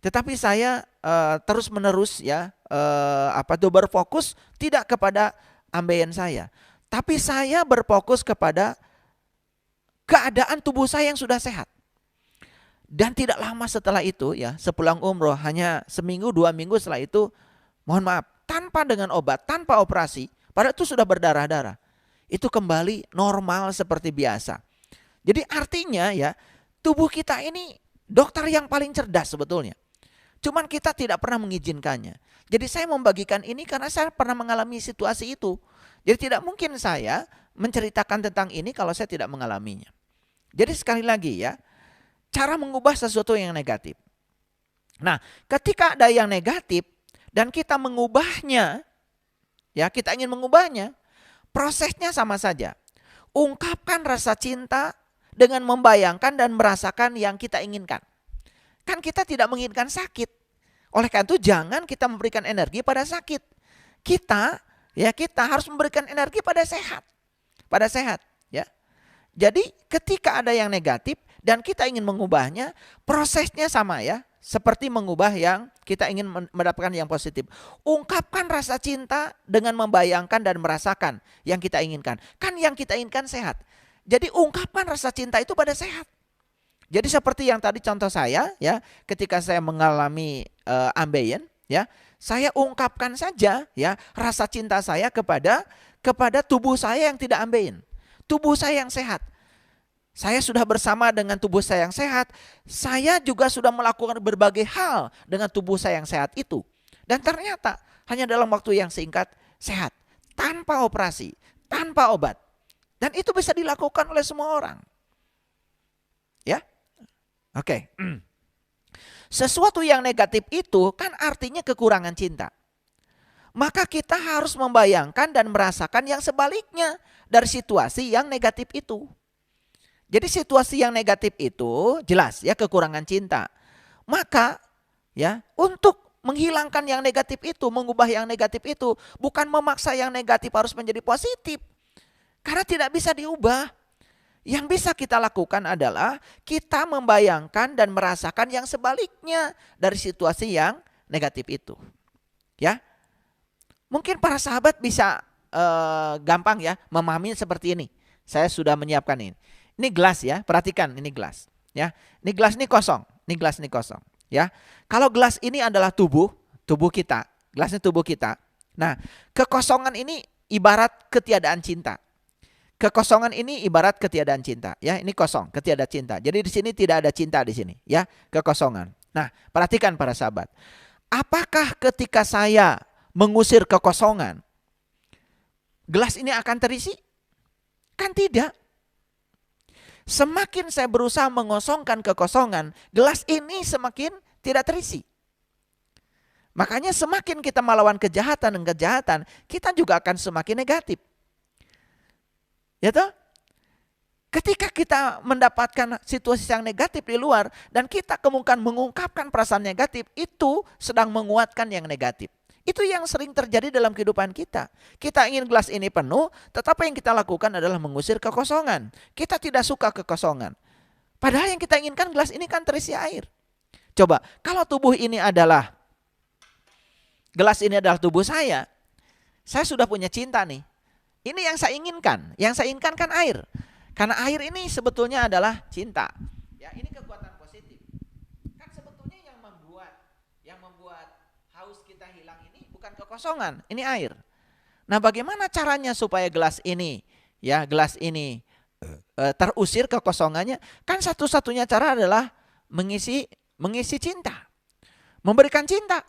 Tetapi saya terus menerus ya berfokus tidak kepada ambeien saya. Tapi saya berfokus kepada keadaan tubuh saya yang sudah sehat. Dan tidak lama setelah itu ya, sepulang umroh, hanya seminggu 2 minggu setelah itu, mohon maaf, tanpa dengan obat, tanpa operasi, padahal itu sudah berdarah-darah, itu kembali normal seperti biasa. Jadi artinya ya, tubuh kita ini dokter yang paling cerdas sebetulnya. Cuman kita tidak pernah mengizinkannya. Jadi saya membagikan ini karena saya pernah mengalami situasi itu. Jadi tidak mungkin saya menceritakan tentang ini kalau saya tidak mengalaminya. Jadi sekali lagi ya, cara mengubah sesuatu yang negatif. Nah, ketika ada yang negatif dan kita mengubahnya, ya kita ingin mengubahnya, prosesnya sama saja. Ungkapkan rasa cinta dengan membayangkan dan merasakan yang kita inginkan. Kan kita tidak menginginkan sakit. Oleh karena itu jangan kita memberikan energi pada sakit. Kita harus memberikan energi pada sehat. Pada sehat, ya. Jadi ketika ada yang negatif dan kita ingin mengubahnya, prosesnya sama ya, seperti mengubah yang kita ingin mendapatkan yang positif. Ungkapkan rasa cinta dengan membayangkan dan merasakan yang kita inginkan. Kan yang kita inginkan sehat. Jadi ungkapkan rasa cinta itu pada sehat. Jadi seperti yang tadi contoh saya ya, ketika saya mengalami ambeien ya, saya ungkapkan saja ya rasa cinta saya kepada tubuh saya yang tidak ambeien. Tubuh saya yang sehat. Saya sudah bersama dengan tubuh saya yang sehat. Saya juga sudah melakukan berbagai hal dengan tubuh saya yang sehat itu. Dan ternyata hanya dalam waktu yang singkat sehat. Tanpa operasi, tanpa obat. Dan itu bisa dilakukan oleh semua orang. Ya, oke. Sesuatu yang negatif itu kan artinya kekurangan cinta. Maka kita harus membayangkan dan merasakan yang sebaliknya dari situasi yang negatif itu. Jadi situasi yang negatif itu jelas ya kekurangan cinta. Maka ya untuk menghilangkan yang negatif itu, mengubah yang negatif itu, bukan memaksa yang negatif harus menjadi positif. Karena tidak bisa diubah. Yang bisa kita lakukan adalah kita membayangkan dan merasakan yang sebaliknya dari situasi yang negatif itu. Ya. Mungkin para sahabat bisa gampang ya memahami seperti ini. Saya sudah menyiapkan ini. Ini gelas ya, perhatikan ini gelas. Ya, ini gelas ini kosong, ini gelas ini kosong. Ya, kalau gelas ini adalah tubuh kita, gelasnya tubuh kita. Nah, kekosongan ini ibarat ketiadaan cinta. Kekosongan ini ibarat ketiadaan cinta. Ya, ini kosong, ketiadaan cinta. Jadi di sini tidak ada cinta di sini. Ya, kekosongan. Nah, perhatikan para sahabat. Apakah ketika saya mengusir kekosongan, gelas ini akan terisi? Kan tidak. Semakin saya berusaha mengosongkan kekosongan, gelas ini semakin tidak terisi. Makanya semakin kita melawan kejahatan dan kejahatan, kita juga akan semakin negatif. Ya toh? Ketika kita mendapatkan situasi yang negatif di luar dan kita kemudian mengungkapkan perasaan negatif, itu sedang menguatkan yang negatif. Itu yang sering terjadi dalam kehidupan kita. Kita ingin gelas ini penuh, tetapi yang kita lakukan adalah mengusir kekosongan. Kita tidak suka kekosongan. Padahal yang kita inginkan gelas ini kan terisi air. Coba, kalau tubuh ini adalah, gelas ini adalah tubuh saya sudah punya cinta nih. Ini yang saya inginkan. Yang saya inginkan kan air. Karena air ini sebetulnya adalah cinta. Ya, ini kekuatan positif. Kan sebetulnya yang membuat haus kita hilang ini bukan kekosongan, ini air. Nah, bagaimana caranya supaya gelas ini terusir kekosongannya? Kan satu-satunya cara adalah mengisi cinta. Memberikan cinta.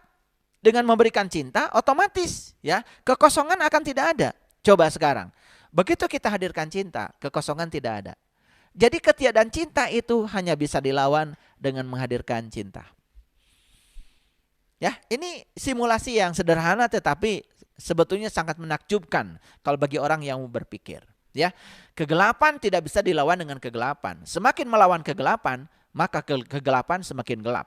Dengan memberikan cinta otomatis ya kekosongan akan tidak ada. Coba sekarang. Begitu kita hadirkan cinta, kekosongan tidak ada. Jadi ketiadaan cinta itu hanya bisa dilawan dengan menghadirkan cinta. Ya, ini simulasi yang sederhana tetapi sebetulnya sangat menakjubkan kalau bagi orang yang berpikir. Ya, kegelapan tidak bisa dilawan dengan kegelapan. Semakin melawan kegelapan, maka kegelapan semakin gelap.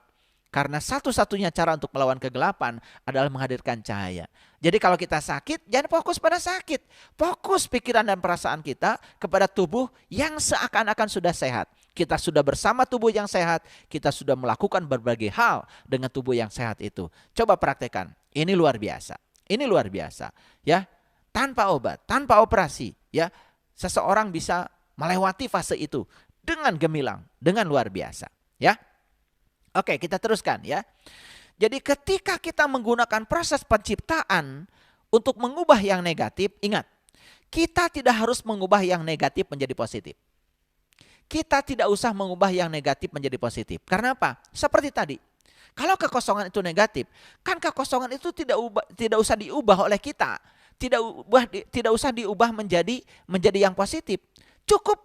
Karena satu-satunya cara untuk melawan kegelapan adalah menghadirkan cahaya. Jadi kalau kita sakit, jangan fokus pada sakit. Fokus pikiran dan perasaan kita kepada tubuh yang seakan-akan sudah sehat. Kita sudah bersama tubuh yang sehat, kita sudah melakukan berbagai hal dengan tubuh yang sehat itu. Coba praktekkan. Ini luar biasa. Ini luar biasa, ya. Tanpa obat, tanpa operasi, ya. Seseorang bisa melewati fase itu dengan gemilang, dengan luar biasa, ya. Oke, kita teruskan ya. Jadi ketika kita menggunakan proses penciptaan untuk mengubah yang negatif, ingat, kita tidak harus mengubah yang negatif menjadi positif. Kita tidak usah mengubah yang negatif menjadi positif. Karena apa? Seperti tadi, kalau kekosongan itu negatif, kan kekosongan itu tidak usah diubah oleh kita. Tidak usah diubah menjadi yang positif. Cukup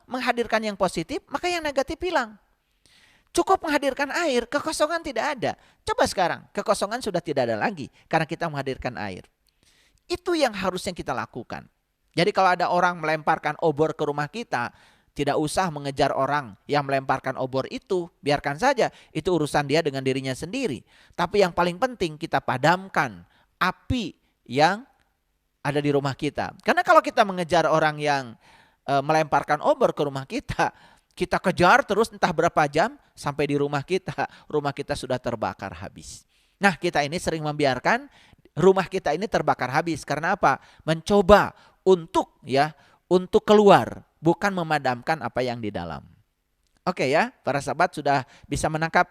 menghadirkan yang positif, maka yang negatif hilang. Cukup menghadirkan air, kekosongan tidak ada. Coba sekarang, kekosongan sudah tidak ada lagi karena kita menghadirkan air. Itu yang harusnya kita lakukan. Jadi kalau ada orang melemparkan obor ke rumah kita, tidak usah mengejar orang yang melemparkan obor itu. Biarkan saja, itu urusan dia dengan dirinya sendiri. Tapi yang paling penting kita padamkan api yang ada di rumah kita. Karena kalau kita mengejar orang yang melemparkan obor ke rumah kita kejar terus entah berapa jam sampai di rumah kita sudah terbakar habis. Nah, kita ini sering membiarkan rumah kita ini terbakar habis karena apa? Mencoba untuk keluar, bukan memadamkan apa yang di dalam. Oke ya, para sahabat sudah bisa menangkap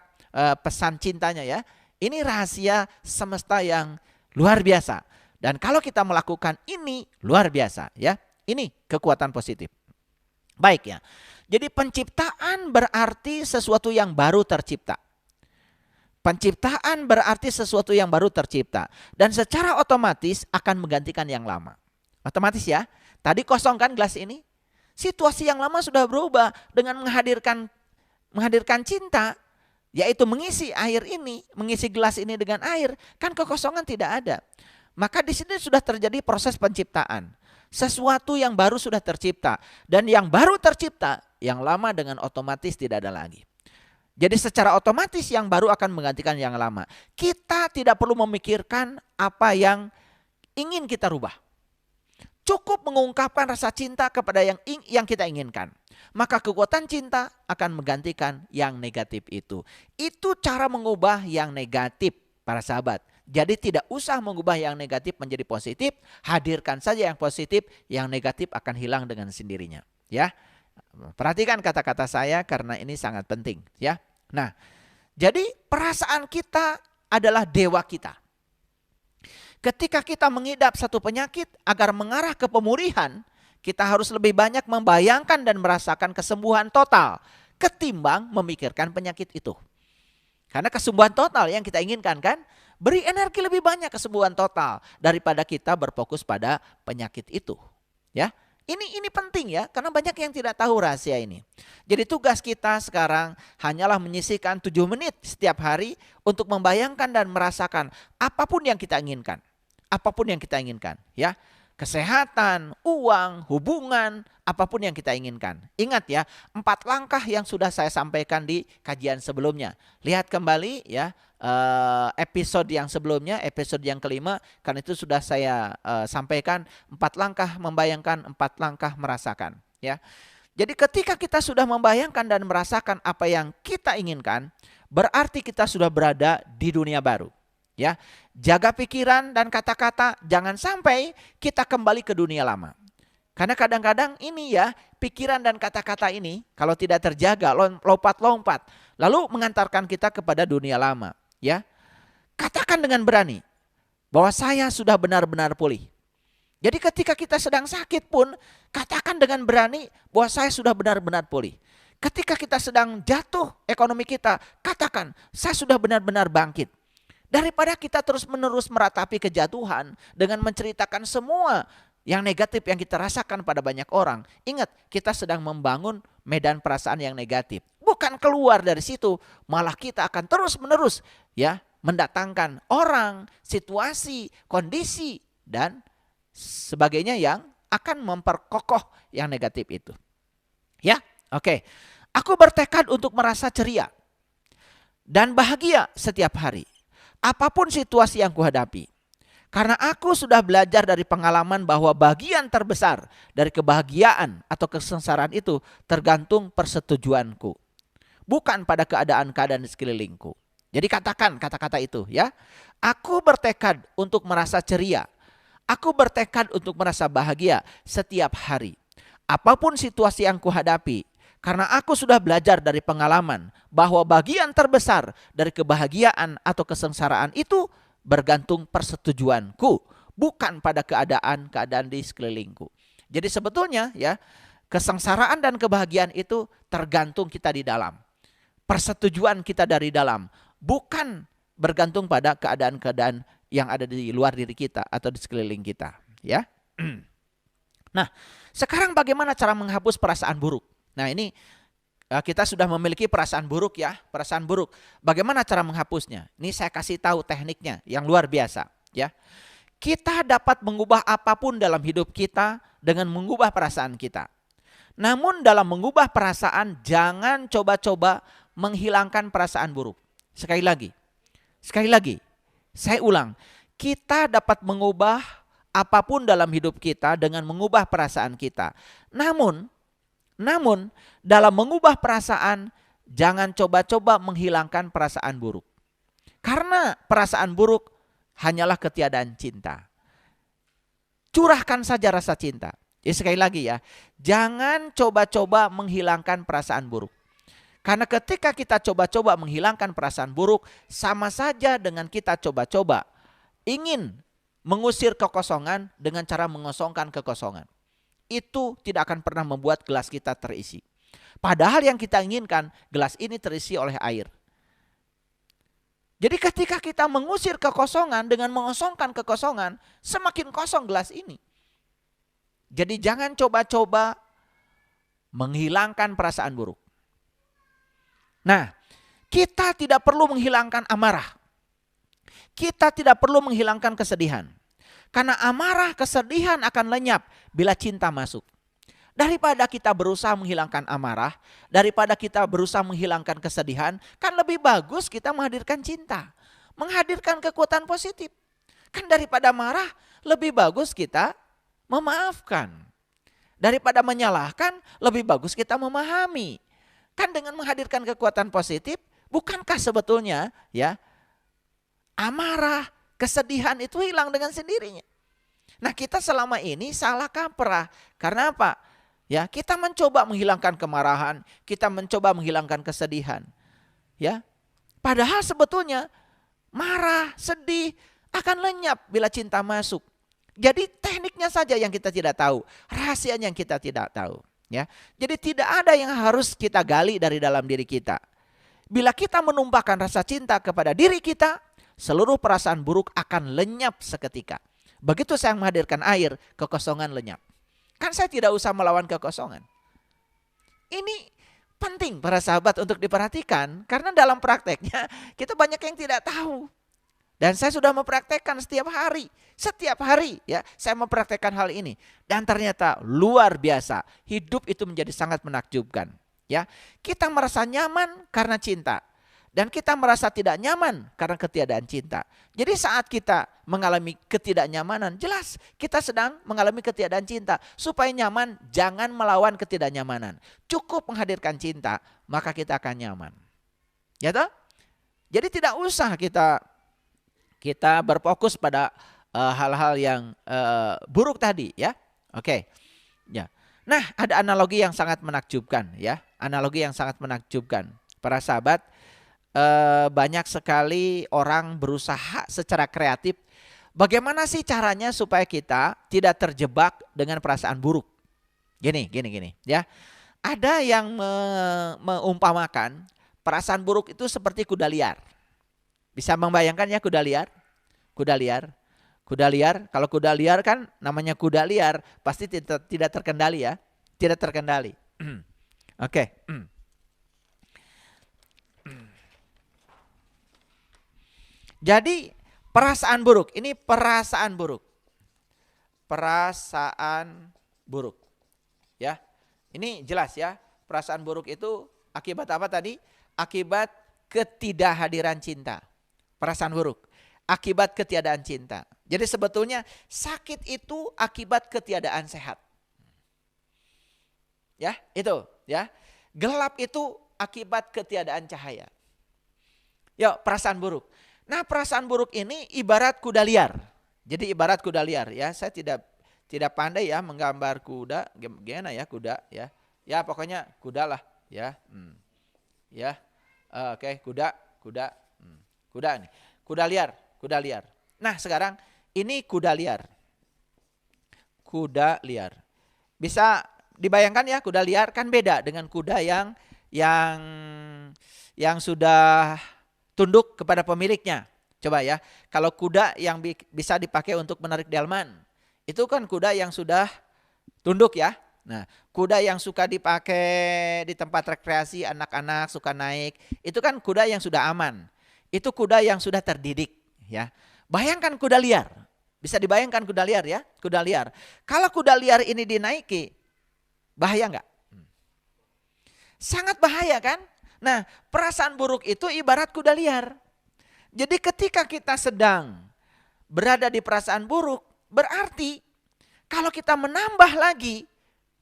pesan cintanya ya. Ini rahasia semesta yang luar biasa. Dan kalau kita melakukan ini luar biasa ya. Ini kekuatan positif. Baik ya. Jadi penciptaan berarti sesuatu yang baru tercipta. Penciptaan berarti sesuatu yang baru tercipta. Dan secara otomatis akan menggantikan yang lama. Otomatis ya. Tadi kosong kan gelas ini. Situasi yang lama sudah berubah dengan menghadirkan cinta. Yaitu mengisi air ini, mengisi gelas ini dengan air. Kan kekosongan tidak ada. Maka di sini sudah terjadi proses penciptaan. Sesuatu yang baru sudah tercipta. Dan yang baru tercipta, yang lama dengan otomatis tidak ada lagi. Jadi secara otomatis yang baru akan menggantikan yang lama. Kita tidak perlu memikirkan apa yang ingin kita rubah. Cukup mengungkapkan rasa cinta kepada yang kita inginkan. Maka kekuatan cinta akan menggantikan yang negatif itu. Itu cara mengubah yang negatif, para sahabat. Jadi tidak usah mengubah yang negatif menjadi positif, hadirkan saja yang positif, yang negatif akan hilang dengan sendirinya, ya. Perhatikan kata-kata saya karena ini sangat penting, ya. Nah, jadi perasaan kita adalah dewa kita. Ketika kita mengidap satu penyakit agar mengarah ke pemulihan, kita harus lebih banyak membayangkan dan merasakan kesembuhan total ketimbang memikirkan penyakit itu. Karena kesembuhan total yang kita inginkan kan, beri energi lebih banyak kesembuhan total daripada kita berfokus pada penyakit itu. Ya, ini penting ya, karena banyak yang tidak tahu rahasia ini. Jadi tugas kita sekarang hanyalah menyisihkan 7 menit setiap hari untuk membayangkan dan merasakan apapun yang kita inginkan. Apapun yang kita inginkan, ya. Kesehatan, uang, hubungan, apapun yang kita inginkan. Ingat ya, 4 langkah yang sudah saya sampaikan di kajian sebelumnya. Lihat kembali ya episode yang sebelumnya, episode yang kelima, kan itu sudah saya sampaikan 4 langkah membayangkan, 4 langkah merasakan. Ya, jadi ketika kita sudah membayangkan dan merasakan apa yang kita inginkan, berarti kita sudah berada di dunia baru. Ya, jaga pikiran dan kata-kata, jangan sampai kita kembali ke dunia lama. Karena kadang-kadang ini ya, pikiran dan kata-kata ini kalau tidak terjaga, lompat-lompat, lalu mengantarkan kita kepada dunia lama. Ya, katakan dengan berani bahwa saya sudah benar-benar pulih. Jadi ketika kita sedang sakit pun, katakan dengan berani bahwa saya sudah benar-benar pulih. Ketika kita sedang jatuh ekonomi kita, katakan saya sudah benar-benar bangkit. Daripada kita terus-menerus meratapi kejatuhan dengan menceritakan semua yang negatif yang kita rasakan pada banyak orang. Ingat, kita sedang membangun medan perasaan yang negatif. Bukan keluar dari situ, malah kita akan terus-menerus ya mendatangkan orang, situasi, kondisi dan sebagainya yang akan memperkokoh yang negatif itu. Ya, oke. Aku bertekad untuk merasa ceria. dan bahagia setiap hari. Apapun situasi yang kuhadapi. Karena aku sudah belajar dari pengalaman bahwa bagian terbesar dari kebahagiaan atau kesengsaraan itu tergantung persetujuanku. Bukan pada keadaan-keadaan di sekelilingku. Jadi katakan kata-kata itu ya. Aku bertekad untuk merasa ceria. Aku bertekad untuk merasa bahagia setiap hari. Apapun situasi yang kuhadapi. Karena aku sudah belajar dari pengalaman bahwa bagian terbesar dari kebahagiaan atau kesengsaraan itu bergantung persetujuanku, bukan pada keadaan-keadaan di sekelilingku. Jadi sebetulnya ya, kesengsaraan dan kebahagiaan itu tergantung kita di dalam. Persetujuan kita dari dalam, bukan bergantung pada keadaan-keadaan yang ada di luar diri kita atau di sekeliling kita, ya. Nah, sekarang bagaimana cara menghapus perasaan buruk? Nah, ini kita sudah memiliki perasaan buruk ya, perasaan buruk. Bagaimana cara menghapusnya? Ini saya kasih tahu tekniknya yang luar biasa ya. Kita dapat mengubah apapun dalam hidup kita dengan mengubah perasaan kita. Namun dalam mengubah perasaan jangan coba-coba menghilangkan perasaan buruk. Sekali lagi, saya ulang. Kita dapat mengubah apapun dalam hidup kita dengan mengubah perasaan kita. Namun dalam mengubah perasaan, jangan coba-coba menghilangkan perasaan buruk. Karena perasaan buruk hanyalah ketiadaan cinta. Curahkan saja rasa cinta. Sekali lagi ya, jangan coba-coba menghilangkan perasaan buruk. Karena ketika kita coba-coba menghilangkan perasaan buruk, sama saja dengan kita coba-coba ingin mengusir kekosongan dengan cara mengosongkan kekosongan. Itu tidak akan pernah membuat gelas kita terisi. Padahal yang kita inginkan gelas ini terisi oleh air. Jadi ketika kita mengusir kekosongan dengan mengosongkan kekosongan, semakin kosong gelas ini. Jadi jangan coba-coba menghilangkan perasaan buruk. Nah, kita tidak perlu menghilangkan amarah. Kita tidak perlu menghilangkan kesedihan. Karena amarah, kesedihan akan lenyap bila cinta masuk. Daripada kita berusaha menghilangkan amarah, daripada kita berusaha menghilangkan kesedihan, kan lebih bagus kita menghadirkan cinta. Menghadirkan kekuatan positif. Kan daripada marah, lebih bagus kita memaafkan. Daripada menyalahkan, lebih bagus kita memahami. Kan dengan menghadirkan kekuatan positif, bukankah sebetulnya ya amarah, kesedihan itu hilang dengan sendirinya. Nah, kita selama ini salah kaprah. Karena apa? Ya, kita mencoba menghilangkan kemarahan, kita mencoba menghilangkan kesedihan. Ya. Padahal sebetulnya marah, sedih akan lenyap bila cinta masuk. Jadi tekniknya saja yang kita tidak tahu, rahasianya yang kita tidak tahu, ya. Jadi tidak ada yang harus kita gali dari dalam diri kita. Bila kita menumpahkan rasa cinta kepada diri kita, seluruh perasaan buruk akan lenyap seketika. Begitu saya menghadirkan air, kekosongan lenyap. Kan saya tidak usah melawan kekosongan. Ini penting para sahabat untuk diperhatikan. Karena dalam prakteknya kita banyak yang tidak tahu. Dan saya sudah mempraktekkan setiap hari. Setiap hari ya saya mempraktekkan hal ini. Dan ternyata luar biasa. Hidup itu menjadi sangat menakjubkan. Ya, kita merasa nyaman karena cinta. Dan kita merasa tidak nyaman karena ketiadaan cinta. Jadi saat kita mengalami ketidaknyamanan, jelas kita sedang mengalami ketiadaan cinta. Supaya nyaman, jangan melawan ketidaknyamanan. Cukup menghadirkan cinta, maka kita akan nyaman. Ya toh? Jadi tidak usah kita berfokus pada hal-hal yang buruk tadi, ya. Oke. Ya. Nah, ada analogi yang sangat menakjubkan, ya. Analogi yang sangat menakjubkan. Para sahabat, banyak sekali orang berusaha secara kreatif. Bagaimana sih caranya supaya kita tidak terjebak dengan perasaan buruk? Gini, ya. Ada yang mengumpamakan perasaan buruk itu seperti kuda liar. Bisa membayangkan ya kuda liar? Kuda liar, kalau kuda liar kan namanya kuda liar, pasti tidak terkendali ya. Tidak terkendali. Oke. Jadi perasaan buruk, ini perasaan buruk. Perasaan buruk. Ya. Ini jelas ya, perasaan buruk itu akibat apa tadi? Akibat ketidakhadiran cinta. Perasaan buruk akibat ketiadaan cinta. Jadi sebetulnya sakit itu akibat ketiadaan sehat. Ya, itu ya. Gelap itu akibat ketiadaan cahaya. Ya, perasaan buruk. Nah, perasaan buruk ini ibarat kuda liar. Jadi ibarat kuda liar ya. Saya tidak pandai ya menggambar kuda, gimana ya kuda ya. Ya, pokoknya kuda lah ya. Ya. Oke, kuda. Kuda nih. Kuda liar. Nah, sekarang ini kuda liar. Kuda liar. Bisa dibayangkan ya, kuda liar kan beda dengan kuda yang sudah tunduk kepada pemiliknya. Coba ya, kalau kuda yang bisa dipakai untuk menarik delman, itu kan kuda yang sudah tunduk ya. Nah, kuda yang suka dipakai di tempat rekreasi, anak-anak suka naik, itu kan kuda yang sudah aman. Itu kuda yang sudah terdidik ya. Bayangkan kuda liar. Bisa dibayangkan kuda liar ya, kuda liar. Kalau kuda liar ini dinaiki, bahaya enggak? Sangat bahaya kan? Nah, perasaan buruk itu ibarat kuda liar. Jadi ketika kita sedang berada di perasaan buruk, berarti kalau kita menambah lagi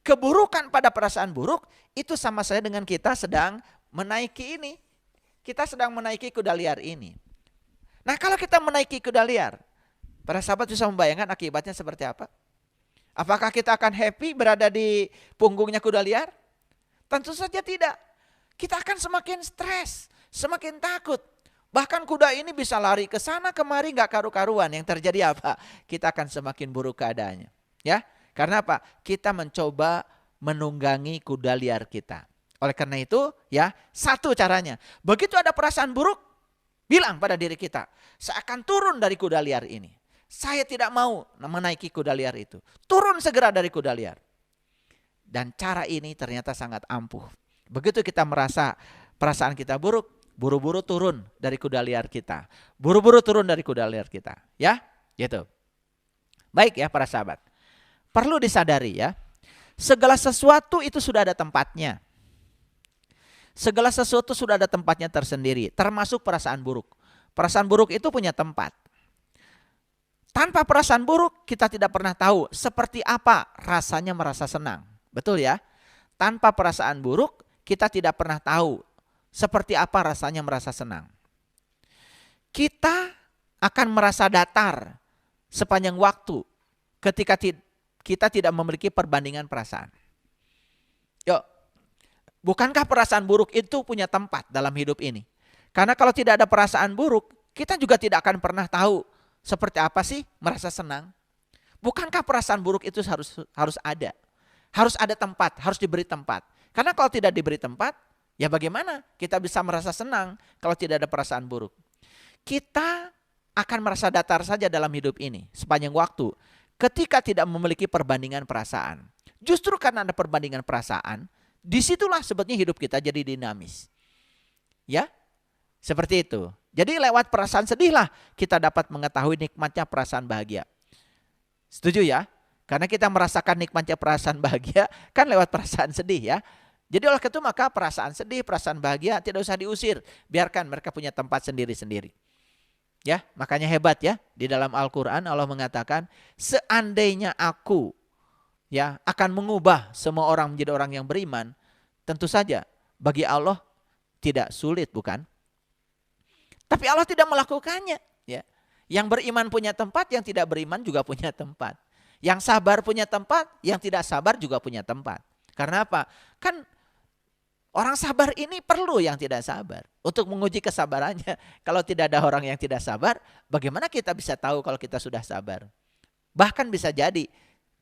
keburukan pada perasaan buruk, itu sama saja dengan kita sedang menaiki ini. Kita sedang menaiki kuda liar ini. Nah, kalau kita menaiki kuda liar, para sahabat bisa membayangkan akibatnya seperti apa? Apakah kita akan happy berada di punggungnya kuda liar? Tentu saja tidak. Kita akan semakin stres, semakin takut. Bahkan kuda ini bisa lari ke sana kemari gak karu-karuan. Yang terjadi apa? Kita akan semakin buruk keadaannya. Ya, karena apa? Kita mencoba menunggangi kuda liar kita. Oleh karena itu, ya, satu caranya. Begitu ada perasaan buruk, bilang pada diri kita, saya akan turun dari kuda liar ini. Saya tidak mau menaiki kuda liar itu. Turun segera dari kuda liar. Dan cara ini ternyata sangat ampuh. Begitu kita merasa perasaan kita buruk, buru-buru turun dari kuda liar kita. Buru-buru turun dari kuda liar kita. Ya, gitu. Baik ya para sahabat. Perlu disadari ya, segala sesuatu itu sudah ada tempatnya. Segala sesuatu sudah ada tempatnya tersendiri, termasuk perasaan buruk. Perasaan buruk itu punya tempat. Tanpa perasaan buruk kita tidak pernah tahu seperti apa rasanya merasa senang. Betul ya? Tanpa perasaan buruk kita tidak pernah tahu seperti apa rasanya merasa senang. Kita akan merasa datar sepanjang waktu ketika kita tidak memiliki perbandingan perasaan. Yuk, bukankah perasaan buruk itu punya tempat dalam hidup ini? Karena kalau tidak ada perasaan buruk, kita juga tidak akan pernah tahu seperti apa sih merasa senang. Bukankah perasaan buruk itu harus ada? Harus ada tempat, harus diberi tempat. Karena kalau tidak diberi tempat, ya bagaimana kita bisa merasa senang kalau tidak ada perasaan buruk? Kita akan merasa datar saja dalam hidup ini sepanjang waktu ketika tidak memiliki perbandingan perasaan. Justru karena ada perbandingan perasaan, disitulah sebetulnya hidup kita jadi dinamis. Ya, seperti itu. Jadi lewat perasaan sedihlah kita dapat mengetahui nikmatnya perasaan bahagia. Setuju ya? Karena kita merasakan nikmatnya perasaan bahagia kan lewat perasaan sedih ya. Jadi oleh itu maka perasaan sedih, perasaan bahagia tidak usah diusir. Biarkan mereka punya tempat sendiri-sendiri. Ya, makanya hebat ya. Di dalam Al-Quran Allah mengatakan, seandainya aku ya akan mengubah semua orang menjadi orang yang beriman, tentu saja bagi Allah tidak sulit, bukan? Tapi Allah tidak melakukannya. Ya. Yang beriman punya tempat, yang tidak beriman juga punya tempat. Yang sabar punya tempat, yang tidak sabar juga punya tempat. Karena apa? Kan orang sabar ini perlu yang tidak sabar untuk menguji kesabarannya. Kalau tidak ada orang yang tidak sabar, bagaimana kita bisa tahu kalau kita sudah sabar? Bahkan bisa jadi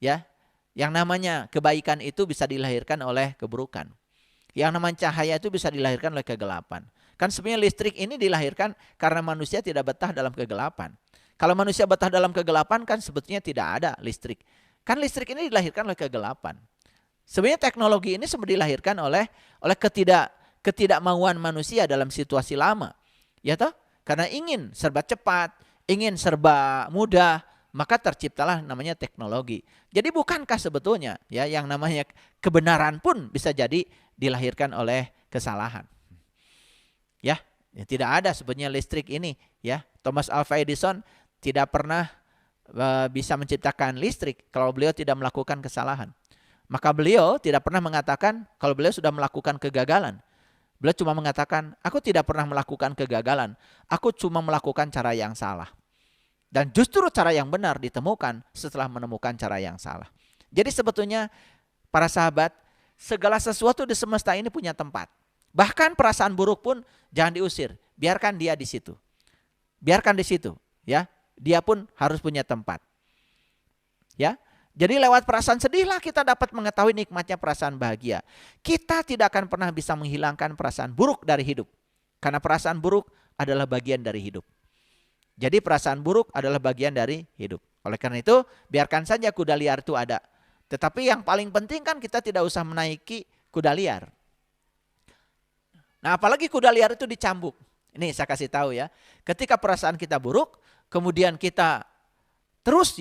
ya, yang namanya kebaikan itu bisa dilahirkan oleh keburukan. Yang namanya cahaya itu bisa dilahirkan oleh kegelapan. Kan sebenarnya listrik ini dilahirkan karena manusia tidak betah dalam kegelapan. Kalau manusia betah dalam kegelapan kan sebetulnya tidak ada listrik. Kan listrik ini dilahirkan oleh kegelapan. Sebenarnya teknologi ini sebenarnya dilahirkan oleh ketidakmauan manusia dalam situasi lama. Ya toh? Karena ingin serba cepat, ingin serba mudah, maka terciptalah namanya teknologi. Jadi bukankah sebetulnya ya yang namanya kebenaran pun bisa jadi dilahirkan oleh kesalahan. Ya, Ya, tidak ada sebenarnya listrik ini, ya. Thomas Alva Edison tidak pernah bisa menciptakan listrik kalau beliau tidak melakukan kesalahan. Maka beliau tidak pernah mengatakan kalau beliau sudah melakukan kegagalan. Beliau cuma mengatakan, aku tidak pernah melakukan kegagalan. Aku cuma melakukan cara yang salah. Dan justru cara yang benar ditemukan setelah menemukan cara yang salah. Jadi sebetulnya para sahabat, segala sesuatu di semesta ini punya tempat. Bahkan perasaan buruk pun jangan diusir, biarkan dia di situ. Biarkan di situ, ya. Dia pun harus punya tempat. Ya. Jadi lewat perasaan sedihlah kita dapat mengetahui nikmatnya perasaan bahagia. Kita tidak akan pernah bisa menghilangkan perasaan buruk dari hidup. Karena perasaan buruk adalah bagian dari hidup. Jadi perasaan buruk adalah bagian dari hidup. Oleh karena itu, biarkan saja kuda liar itu ada. Tetapi yang paling penting kan kita tidak usah menaiki kuda liar. Nah, apalagi kuda liar itu dicambuk. Ini saya kasih tahu ya. Ketika perasaan kita buruk, kemudian kita terus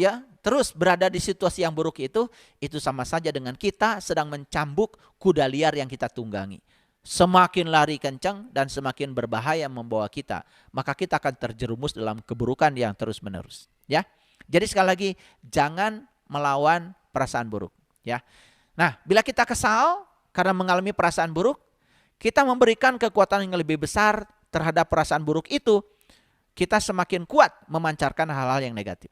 berada di situasi yang buruk itu sama saja dengan kita sedang mencambuk kuda liar yang kita tunggangi. Semakin lari kencang dan semakin berbahaya membawa kita, maka kita akan terjerumus dalam keburukan yang terus-menerus, ya. Jadi sekali lagi, jangan melawan perasaan buruk, ya. Nah, bila kita kesal karena mengalami perasaan buruk, kita memberikan kekuatan yang lebih besar terhadap perasaan buruk itu, kita semakin kuat memancarkan hal-hal yang negatif.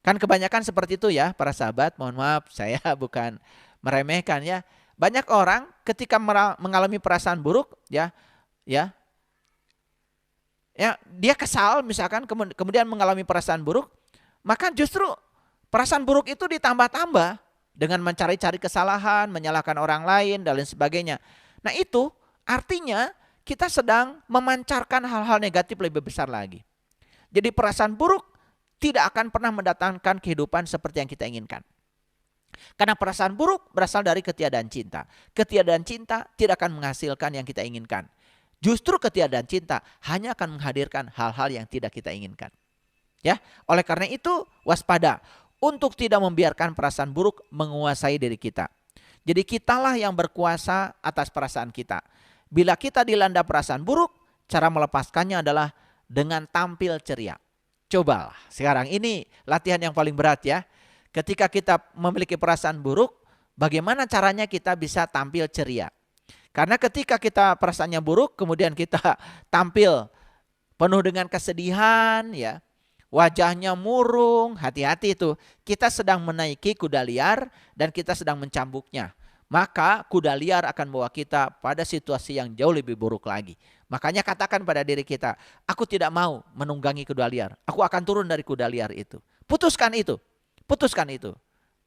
Kan kebanyakan seperti itu ya para sahabat, mohon maaf saya bukan meremehkan ya. Banyak orang ketika mengalami perasaan buruk ya dia kesal misalkan kemudian mengalami perasaan buruk, maka justru perasaan buruk itu ditambah-tambah dengan mencari-cari kesalahan, menyalahkan orang lain dan lain sebagainya. Nah itu artinya kita sedang memancarkan hal-hal negatif lebih besar lagi. Jadi perasaan buruk tidak akan pernah mendatangkan kehidupan seperti yang kita inginkan. Karena perasaan buruk berasal dari ketiadaan cinta. Ketiadaan cinta tidak akan menghasilkan yang kita inginkan. Justru ketiadaan cinta hanya akan menghadirkan hal-hal yang tidak kita inginkan. Ya, oleh karena itu waspada untuk tidak membiarkan perasaan buruk menguasai diri kita. Jadi kitalah yang berkuasa atas perasaan kita. Bila kita dilanda perasaan buruk, cara melepaskannya adalah dengan tampil ceria. Cobalah, sekarang ini latihan yang paling berat ya. Ketika kita memiliki perasaan buruk, bagaimana caranya kita bisa tampil ceria? Karena ketika kita perasaannya buruk, kemudian kita tampil penuh dengan kesedihan, ya, wajahnya murung, hati-hati itu. Kita sedang menaiki kuda liar dan kita sedang mencambuknya. Maka kuda liar akan bawa kita pada situasi yang jauh lebih buruk lagi. Makanya katakan pada diri kita, aku tidak mau menunggangi kuda liar. Aku akan turun dari kuda liar itu. Putuskan itu. Putuskan itu.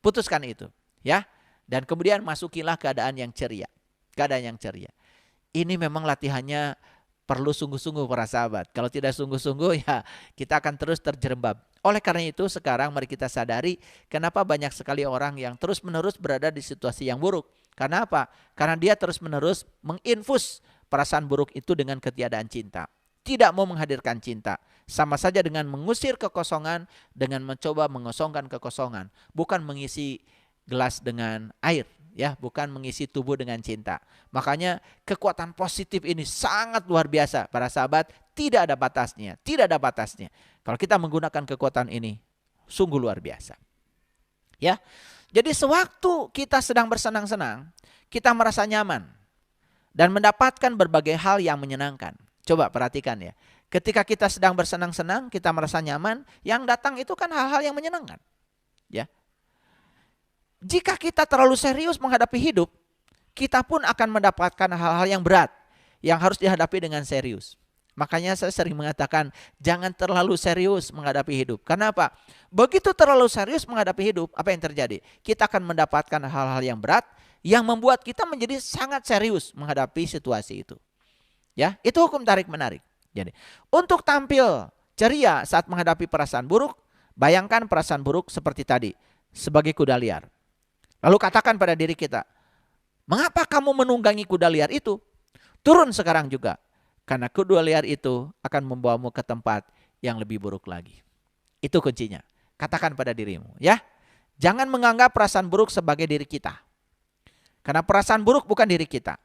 Putuskan itu, ya. Dan kemudian masukilah keadaan yang ceria. Keadaan yang ceria. Ini memang latihannya perlu sungguh-sungguh para sahabat. Kalau tidak sungguh-sungguh ya kita akan terus terjerembab. Oleh karena itu sekarang mari kita sadari kenapa banyak sekali orang yang terus-menerus berada di situasi yang buruk. Karena apa? Karena dia terus-menerus menginfus perasaan buruk itu dengan ketiadaan cinta. Tidak mau menghadirkan cinta. Sama saja dengan mengusir kekosongan, dengan mencoba mengosongkan kekosongan. Bukan mengisi gelas dengan air, ya, bukan mengisi tubuh dengan cinta. Makanya kekuatan positif ini sangat luar biasa para sahabat, tidak ada batasnya, tidak ada batasnya. Kalau kita menggunakan kekuatan ini, sungguh luar biasa. Ya. Jadi sewaktu kita sedang bersenang-senang, kita merasa nyaman dan mendapatkan berbagai hal yang menyenangkan. Coba perhatikan ya. Ketika kita sedang bersenang-senang, kita merasa nyaman, yang datang itu kan hal-hal yang menyenangkan. Ya. Jika kita terlalu serius menghadapi hidup, kita pun akan mendapatkan hal-hal yang berat yang harus dihadapi dengan serius. Makanya saya sering mengatakan jangan terlalu serius menghadapi hidup. Karena apa? Begitu terlalu serius menghadapi hidup, apa yang terjadi? Kita akan mendapatkan hal-hal yang berat yang membuat kita menjadi sangat serius menghadapi situasi itu. Ya, itu hukum tarik-menarik. Jadi, untuk tampil ceria saat menghadapi perasaan buruk, bayangkan perasaan buruk seperti tadi, sebagai kuda liar. Lalu katakan pada diri kita, mengapa kamu menunggangi kuda liar itu? Turun sekarang juga. Karena kuda liar itu akan membawamu ke tempat yang lebih buruk lagi. Itu kuncinya. Katakan pada dirimu, ya. Jangan menganggap perasaan buruk sebagai diri kita. Karena perasaan buruk bukan diri kita.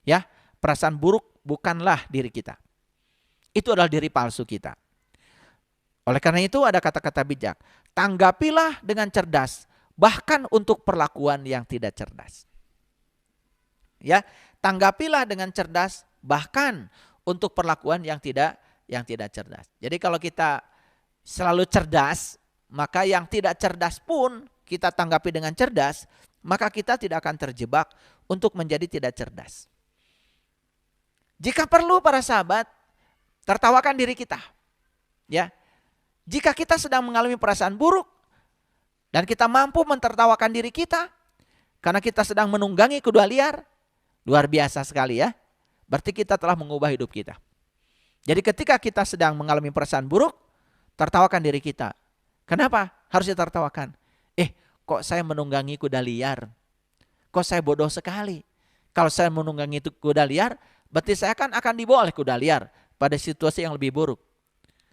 Ya, perasaan buruk bukanlah diri kita. Itu adalah diri palsu kita. Oleh karena itu ada kata-kata bijak. Tanggapilah dengan cerdas, bahkan untuk perlakuan yang tidak cerdas. Ya, tanggapilah dengan cerdas, bahkan untuk perlakuan yang tidak cerdas. Jadi kalau kita selalu cerdas, maka yang tidak cerdas pun kita tanggapi dengan cerdas, maka kita tidak akan terjebak untuk menjadi tidak cerdas. Jika perlu para sahabat, tertawakan diri kita. Ya. Jika kita sedang mengalami perasaan buruk dan kita mampu mentertawakan diri kita karena kita sedang menunggangi kuda liar, luar biasa sekali ya. Berarti kita telah mengubah hidup kita. Jadi ketika kita sedang mengalami perasaan buruk, tertawakan diri kita. Kenapa harus ditertawakan? Kok saya menunggangi kuda liar? Kok saya bodoh sekali? Kalau saya menunggangi itu kuda liar, berarti saya akan dibawa oleh kuda liar pada situasi yang lebih buruk.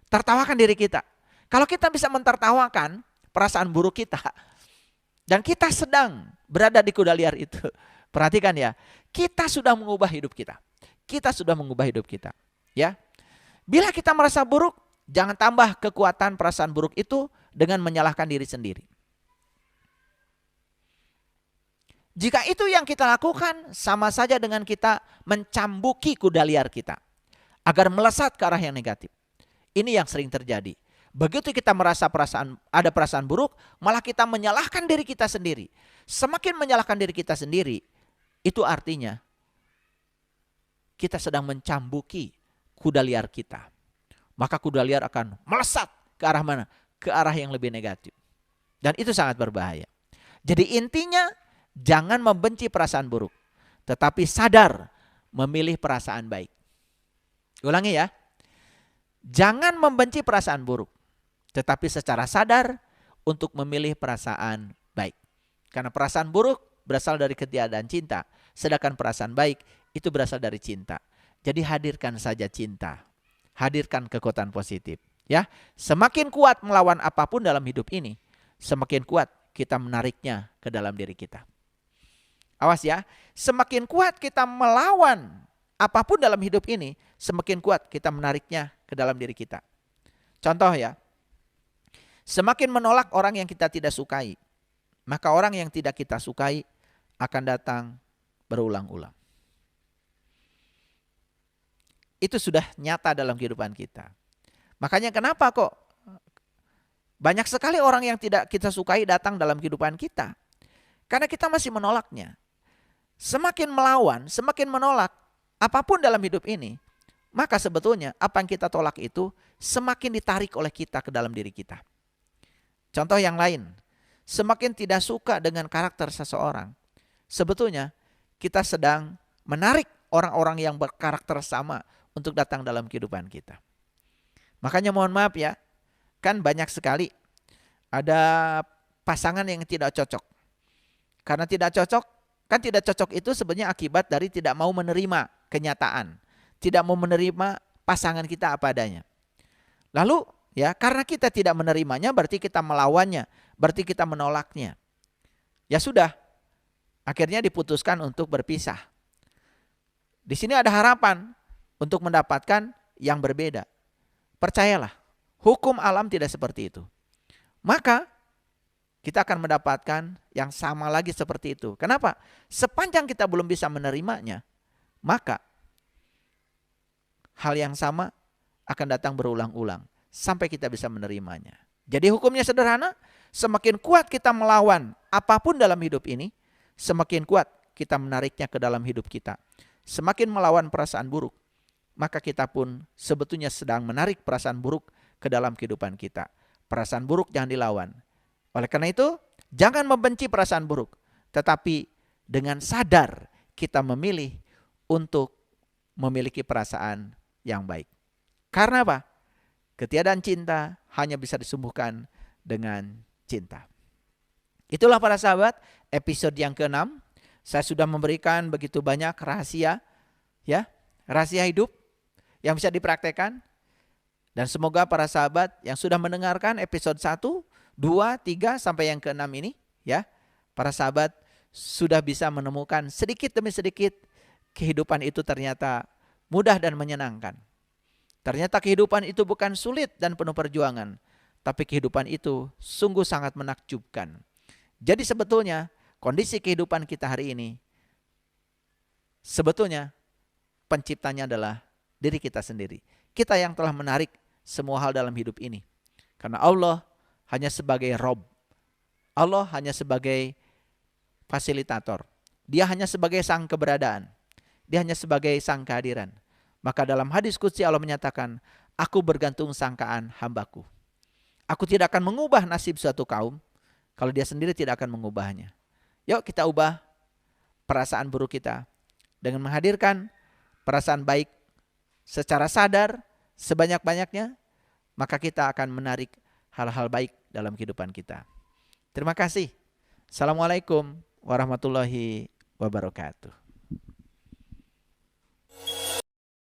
Tertawakan diri kita. Kalau kita bisa mentertawakan perasaan buruk kita, dan kita sedang berada di kuda liar itu, perhatikan ya, kita sudah mengubah hidup kita. Kita sudah mengubah hidup kita. Ya, bila kita merasa buruk, jangan tambah kekuatan perasaan buruk itu dengan menyalahkan diri sendiri. Jika itu yang kita lakukan, sama saja dengan kita mencambuki kuda liar kita agar melesat ke arah yang negatif. Ini yang sering terjadi. Begitu kita merasa ada perasaan buruk, malah kita menyalahkan diri kita sendiri. Semakin menyalahkan diri kita sendiri, itu artinya kita sedang mencambuki kuda liar kita. Maka kuda liar akan melesat ke arah mana? Ke arah yang lebih negatif. Dan itu sangat berbahaya. Jadi intinya, jangan membenci perasaan buruk, tetapi sadar memilih perasaan baik. Ulangi ya. Jangan membenci perasaan buruk, tetapi secara sadar untuk memilih perasaan baik. Karena perasaan buruk berasal dari ketiadaan cinta, sedangkan perasaan baik itu berasal dari cinta. Jadi hadirkan saja cinta, hadirkan kekuatan positif. Ya, semakin kuat melawan apapun dalam hidup ini, semakin kuat kita menariknya ke dalam diri kita. Awas ya, semakin kuat kita melawan apapun dalam hidup ini, semakin kuat kita menariknya ke dalam diri kita. Contoh ya, semakin menolak orang yang kita tidak sukai, maka orang yang tidak kita sukai akan datang berulang-ulang. Itu sudah nyata dalam kehidupan kita. Makanya kenapa kok banyak sekali orang yang tidak kita sukai datang dalam kehidupan kita? Karena kita masih menolaknya. Semakin melawan, semakin menolak apapun dalam hidup ini, maka sebetulnya apa yang kita tolak itu semakin ditarik oleh kita ke dalam diri kita. Contoh yang lain, semakin tidak suka dengan karakter seseorang, sebetulnya kita sedang menarik orang-orang yang berkarakter sama untuk datang dalam kehidupan kita. Makanya mohon maaf ya, kan banyak sekali ada pasangan yang tidak cocok. Karena tidak cocok, kan tidak cocok itu sebenarnya akibat dari tidak mau menerima kenyataan. Tidak mau menerima pasangan kita apa adanya. Lalu ya, karena kita tidak menerimanya berarti kita melawannya, berarti kita menolaknya. Ya sudah, akhirnya diputuskan untuk berpisah. Di sini ada harapan untuk mendapatkan yang berbeda. Percayalah, hukum alam tidak seperti itu. Maka kita akan mendapatkan yang sama lagi seperti itu. Kenapa? Sepanjang kita belum bisa menerimanya, maka hal yang sama akan datang berulang-ulang sampai kita bisa menerimanya. Jadi hukumnya sederhana, semakin kuat kita melawan apapun dalam hidup ini, semakin kuat kita menariknya ke dalam hidup kita. Semakin melawan perasaan buruk, maka kita pun sebetulnya sedang menarik perasaan buruk ke dalam kehidupan kita. Perasaan buruk jangan dilawan. Oleh karena itu, jangan membenci perasaan buruk, tetapi dengan sadar kita memilih untuk memiliki perasaan yang baik. Karena apa? Ketiadaan cinta hanya bisa disembuhkan dengan cinta. Itulah para sahabat, episode yang ke-6. Saya sudah memberikan begitu banyak rahasia, ya, rahasia hidup yang bisa dipraktekkan. Dan semoga para sahabat yang sudah mendengarkan episode 1, 2, 3 sampai yang ke-6 ini, ya, para sahabat sudah bisa menemukan sedikit demi sedikit kehidupan itu ternyata mudah dan menyenangkan. Ternyata kehidupan itu bukan sulit dan penuh perjuangan, tapi kehidupan itu sungguh sangat menakjubkan. Jadi sebetulnya kondisi kehidupan kita hari ini, sebetulnya penciptanya adalah diri kita sendiri. Kita yang telah menarik semua hal dalam hidup ini. Karena Allah hanya sebagai Rob. Allah hanya sebagai fasilitator. Dia hanya sebagai sang keberadaan. Dia hanya sebagai sang kehadiran. Maka dalam hadis qudsi Allah menyatakan, aku bergantung sangkaan hambaku. Aku tidak akan mengubah nasib suatu kaum kalau dia sendiri tidak akan mengubahnya. Yuk kita ubah perasaan buruk kita dengan menghadirkan perasaan baik secara sadar sebanyak-banyaknya, maka kita akan menarik hal-hal baik dalam kehidupan kita. Terima kasih. Assalamualaikum warahmatullahi wabarakatuh.